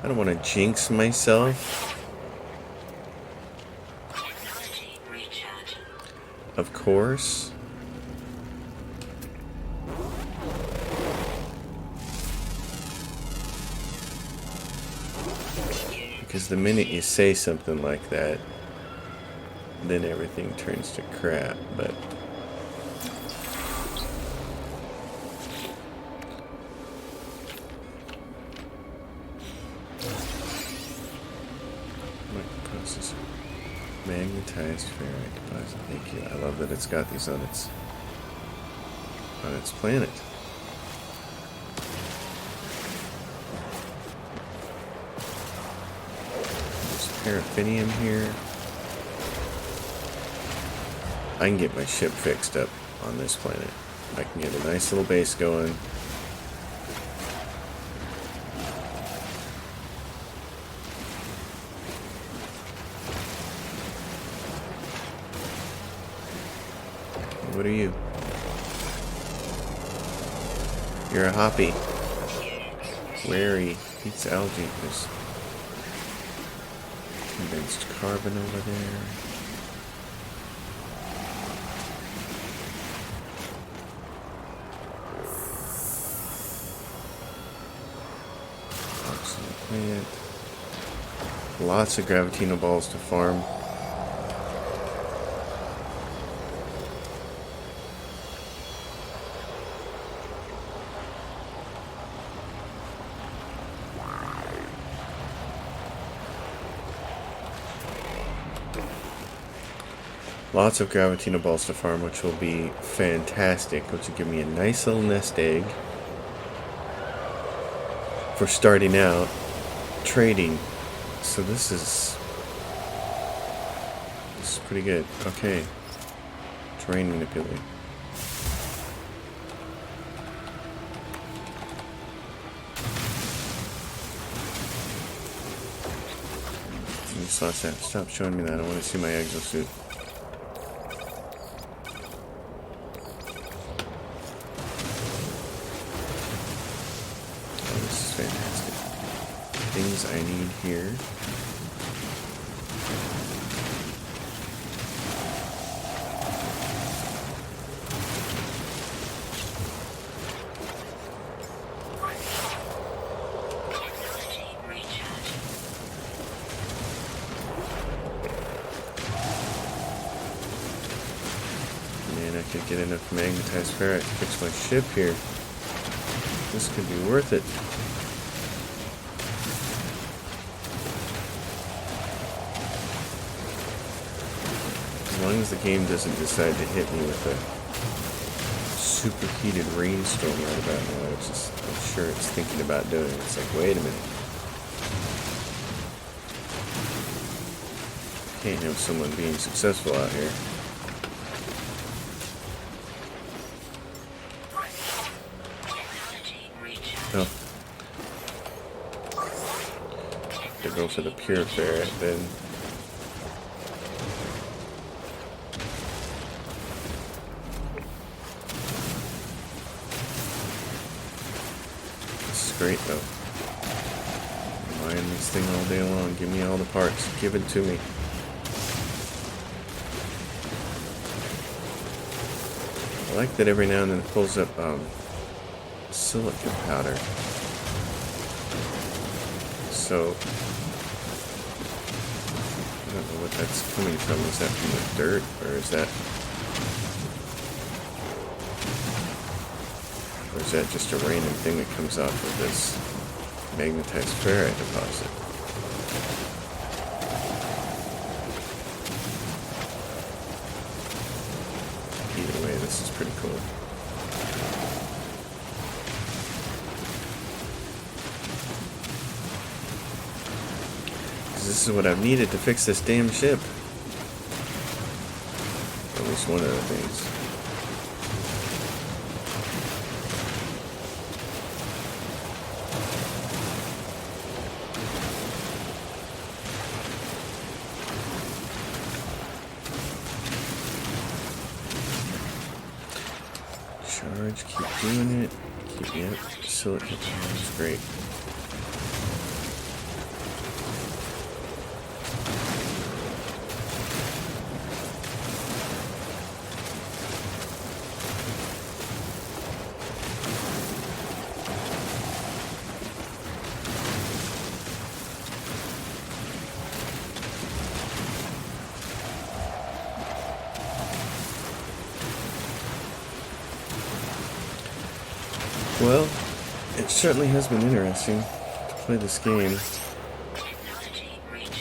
I don't want to jinx myself. Technology recharging. Of course. Because the minute you say something like that, then everything turns to crap, but... Processor. Magnetized ferrite deposit. Thank you. I love that it's got these on its planet. Paraffinium here. I can get my ship fixed up on this planet. I can get a nice little base going. What are you? You're a hoppy. Wary. Eats algae. There's condensed carbon over there. Oxygen plant. Lots of gravitino balls to farm. Lots of gravitino balls to farm, which will be fantastic, which will give me a nice little nest egg for starting out trading. So this is pretty good. Okay. Terrain manipulating. Stop showing me that. I want to see my exosuit. Fantastic. Things I need here. Technology recharging. Man, I could get enough magnetized ferrite to fix my ship here. This could be worth it. As long as the game doesn't decide to hit me with a superheated rainstorm right about now, I'm sure it's thinking about doing it. It's like, wait a minute. Can't have someone being successful out here. Technology recharging. Oh. To go for the pure ferret then. Great though. Mine this thing all day long. Give me all the parts. Give it to me. I like that every now and then it pulls up silicon powder. So I don't know what that's coming from. Is that from the dirt or is that just a random thing that comes off of this magnetized ferrite deposit? Either way, this is pretty cool. this is what I've needed to fix this damn ship. At least one of the things. Charge, keep doing it. Yep, silicon. That's great. Well, it certainly has been interesting to play this game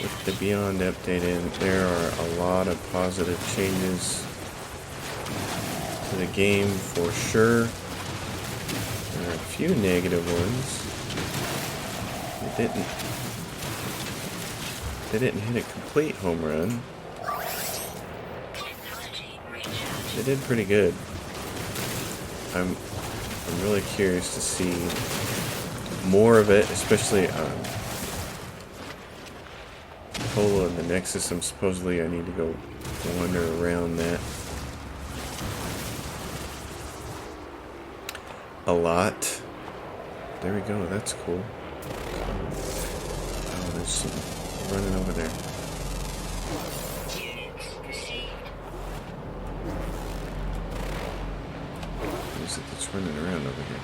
with the Beyond update in. There are a lot of positive changes to the game for sure. There are a few negative ones. They didn't hit a complete home run. They did pretty good. I'm really curious to see more of it, especially Polo and the Nexus. Supposedly I need to go wander around that a lot. There we go, that's cool. Oh, there's some running over there. What is it that's running around over here?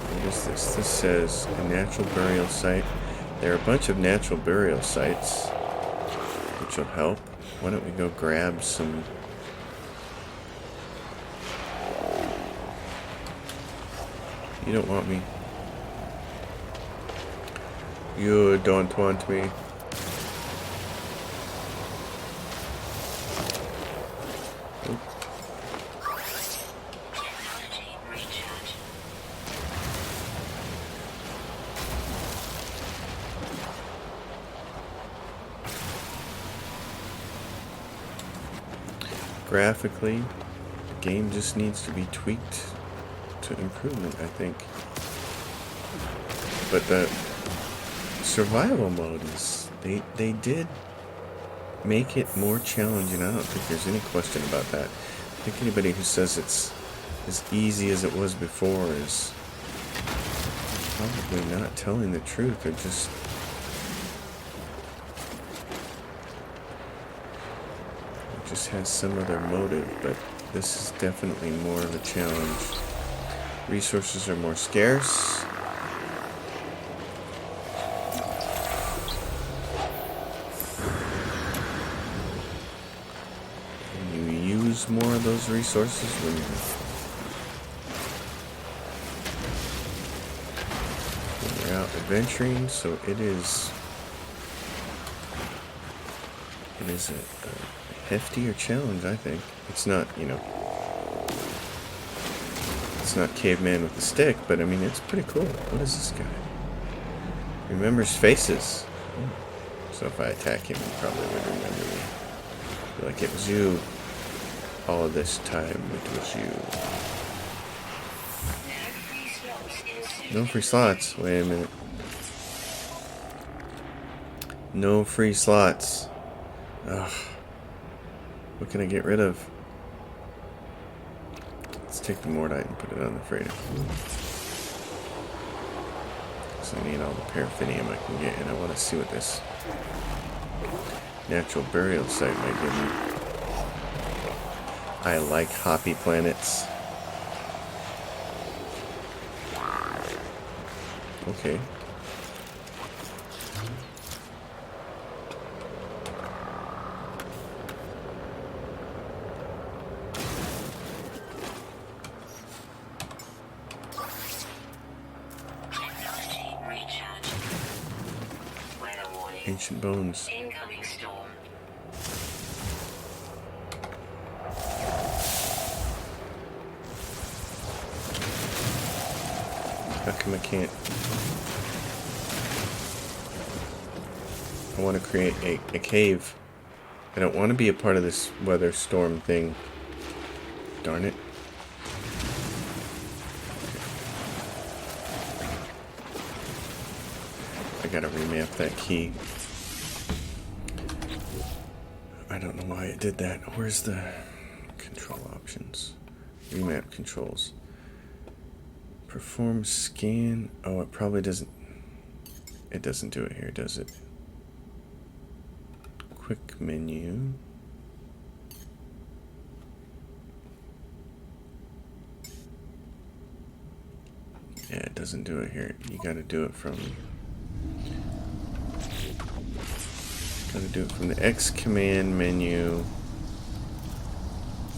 What is this? This says a natural burial site. There are a bunch of natural burial sites, which will help. Why don't we go grab some... You don't want me. You don't want me. Oop. Graphically, the game just needs to be tweaked to improvement, I think. But the survival mode is, they did make it more challenging. I don't think there's any question about that. I think anybody who says it's as easy as it was before is probably not telling the truth. They're just... It just has some other motive, but this is definitely more of a challenge. Resources are more scarce. And you use more of those resources when you're out adventuring, so it is a heftier challenge, I think. It's not, you know, it's not caveman with a stick, but I mean, it's pretty cool. What is this guy? Remembers faces. So if I attack him, he probably would remember me. Feel like it was you. All of this time, it was you. No free slots. Wait a minute. No free slots. Ugh. What can I get rid of? Let's take the Mordite and put it on the freighter. So I need all the paraffinium I can get, and I want to see what this natural burial site might give me. I like hoppy planets. Okay. Ancient bones. Incoming storm. How come I can't? I want to create a cave. I don't want to be a part of this weather storm thing. Darn it. I gotta remap that key. I don't know why it did that. Where's the control options? Remap controls. Perform scan. Oh, it probably doesn't. It doesn't do it here, does it? Quick menu. Yeah, it doesn't do it here. You gotta do it from. Gotta do it from the X command menu.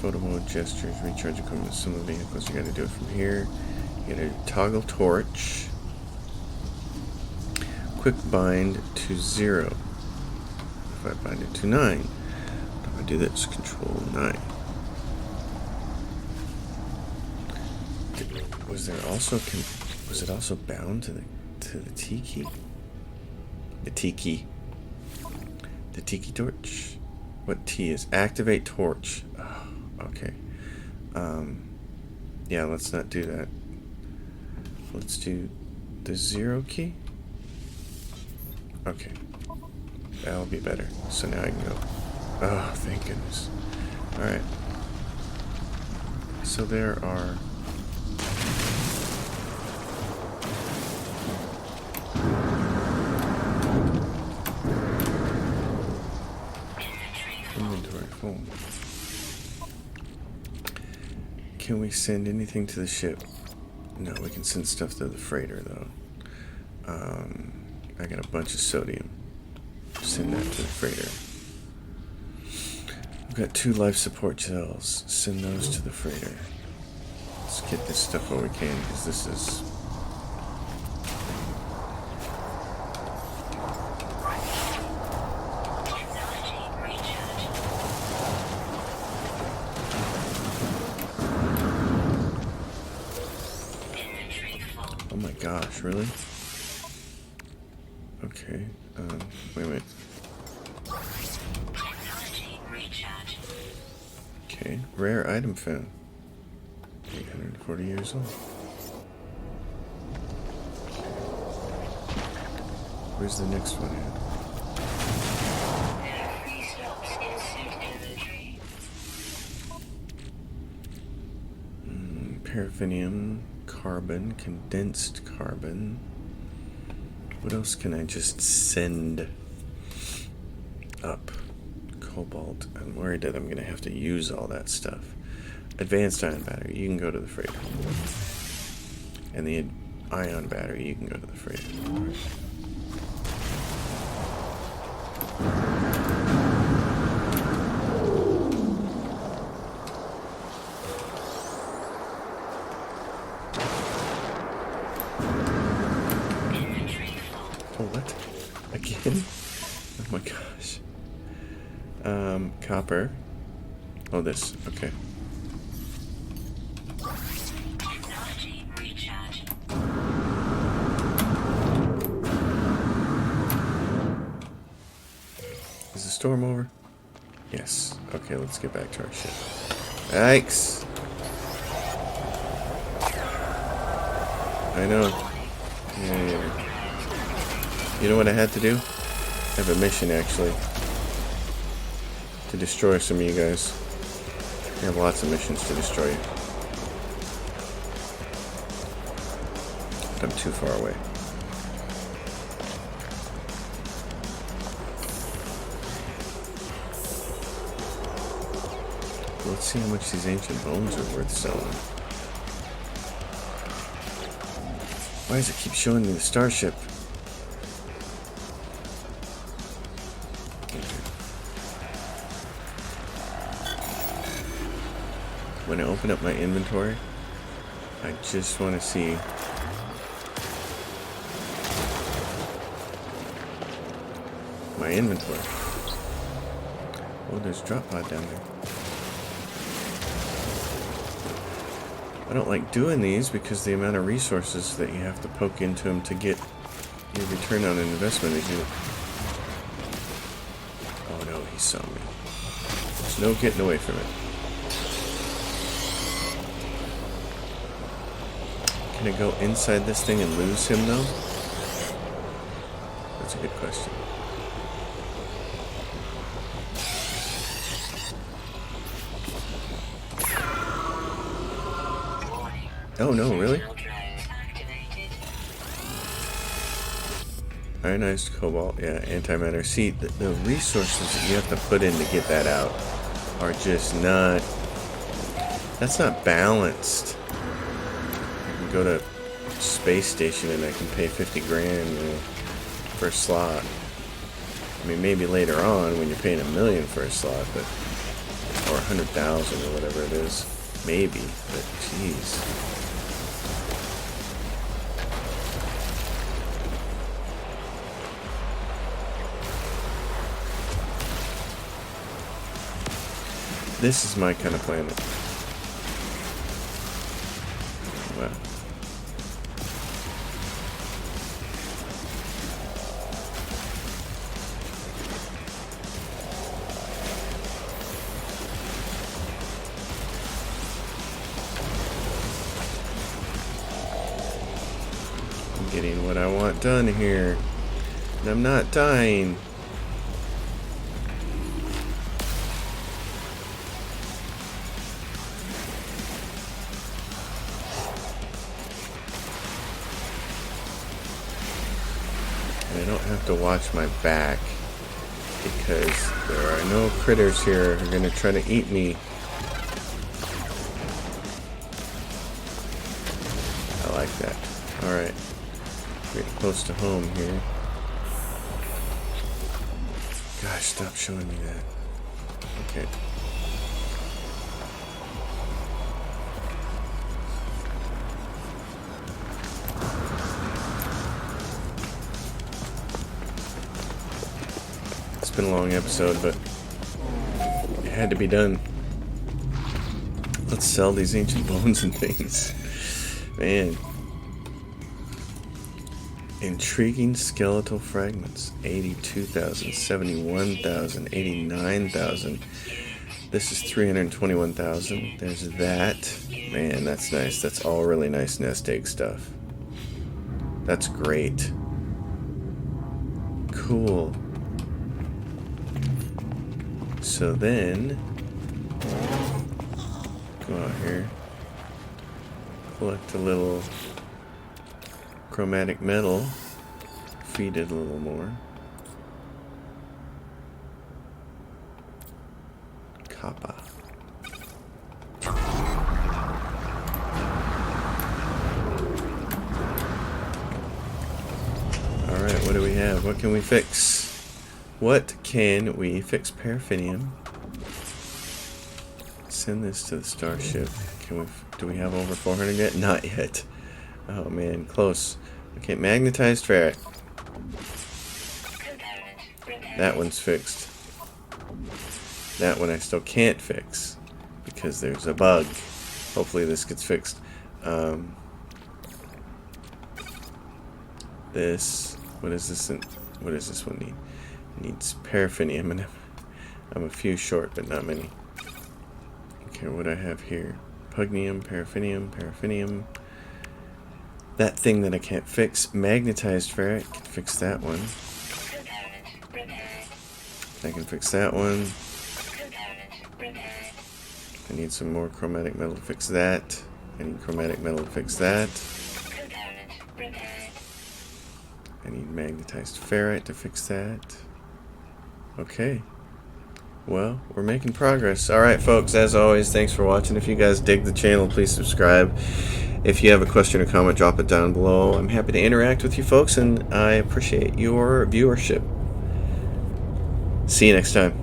Photo mode, gestures, recharge equipment, some of the vehicles. You gotta do it from here. You gotta toggle torch. Quick bind to 0. If I bind it to 9. If I do this, control 9. Was it also bound to the T key? The T key. The tiki torch. What T is? Activate torch. Oh, okay. Yeah, let's not do that. Let's do the 0 key. Okay. That'll be better. So now I can go. Oh, thank goodness. Alright. So there are... Inventory full. Can we send anything to the ship? No, we can send stuff to the freighter, though. I got a bunch of sodium. Send that to the freighter. I've got 2 life support cells. Send those to the freighter. Let's get this stuff where we can, because this is... Oh my gosh, really? Okay, wait a minute. Okay, rare item found. 840 years old. Where's the next one at? Paraffinium, carbon, condensed carbon. What else can I just send up? Cobalt. I'm worried that I'm going to have to use all that stuff. Advanced ion battery, you can go to the freighter. And the ion battery, you can go to the freighter. Oh, what? Again? Oh my gosh. Copper. Oh, this. Okay. Is the storm over? Yes. Okay, let's get back to our ship. Yikes! I know. Yeah. You know what I had to do? I have a mission, actually. To destroy some of you guys. I have lots of missions to destroy you. But I'm too far away. Let's see how much these ancient bones are worth selling. Why does it keep showing me the starship? When I open up my inventory, I just want to see my inventory. Oh, there's a drop pod down there. I don't like doing these because the amount of resources that you have to poke into them to get your return on an investment is you. Oh no, he saw me. There's no getting away from it. Can I go inside this thing and lose him though? That's a good question. Oh no, really? Ionized cobalt, yeah, antimatter. See, the resources that you have to put in to get that out are just not... That's not balanced. I can go to space station and I can pay 50 grand, you know, for a slot. I mean, maybe later on when you're paying $1 million for a slot, but... Or 100,000 or whatever it is. Maybe, but jeez. This is my kind of planet. Wow. I'm getting what I want done here. And I'm not dying. I don't have to watch my back because there are no critters here who are going to try to eat me. I like that. Alright. Getting close to home here. Gosh, stop showing me that. Okay. It's been a long episode, but it had to be done. Let's sell these ancient bones and things. Man. Intriguing skeletal fragments. 82,000, 71,000, 89,000. This is 321,000. There's that. Man, that's nice. That's all really nice nest egg stuff. That's great. Cool. So then, go out here, collect a little chromatic metal, feed it a little more. Copper. Alright, what do we have? What can we fix? What can we fix? Paraffinium. Send this to the starship. Can we? Do we have over 400 yet? Not yet. Oh man, close. Okay, magnetized ferret. That one's fixed. That one I still can't fix because there's a bug. Hopefully this gets fixed. This. What is this? What does this one need? Needs paraffinium, and I'm a few short, but not many. Okay, what I have here? Pugnium, paraffinium. That thing that I can't fix, magnetized ferret, can fix that one. I can fix that one. I need some more chromatic metal to fix that. I need chromatic metal to fix that. I need magnetized ferret to fix that. Okay. Well, we're making progress. Alright, folks, as always, thanks for watching. If you guys dig the channel, please subscribe. If you have a question or comment, drop it down below. I'm happy to interact with you folks, and I appreciate your viewership. See you next time.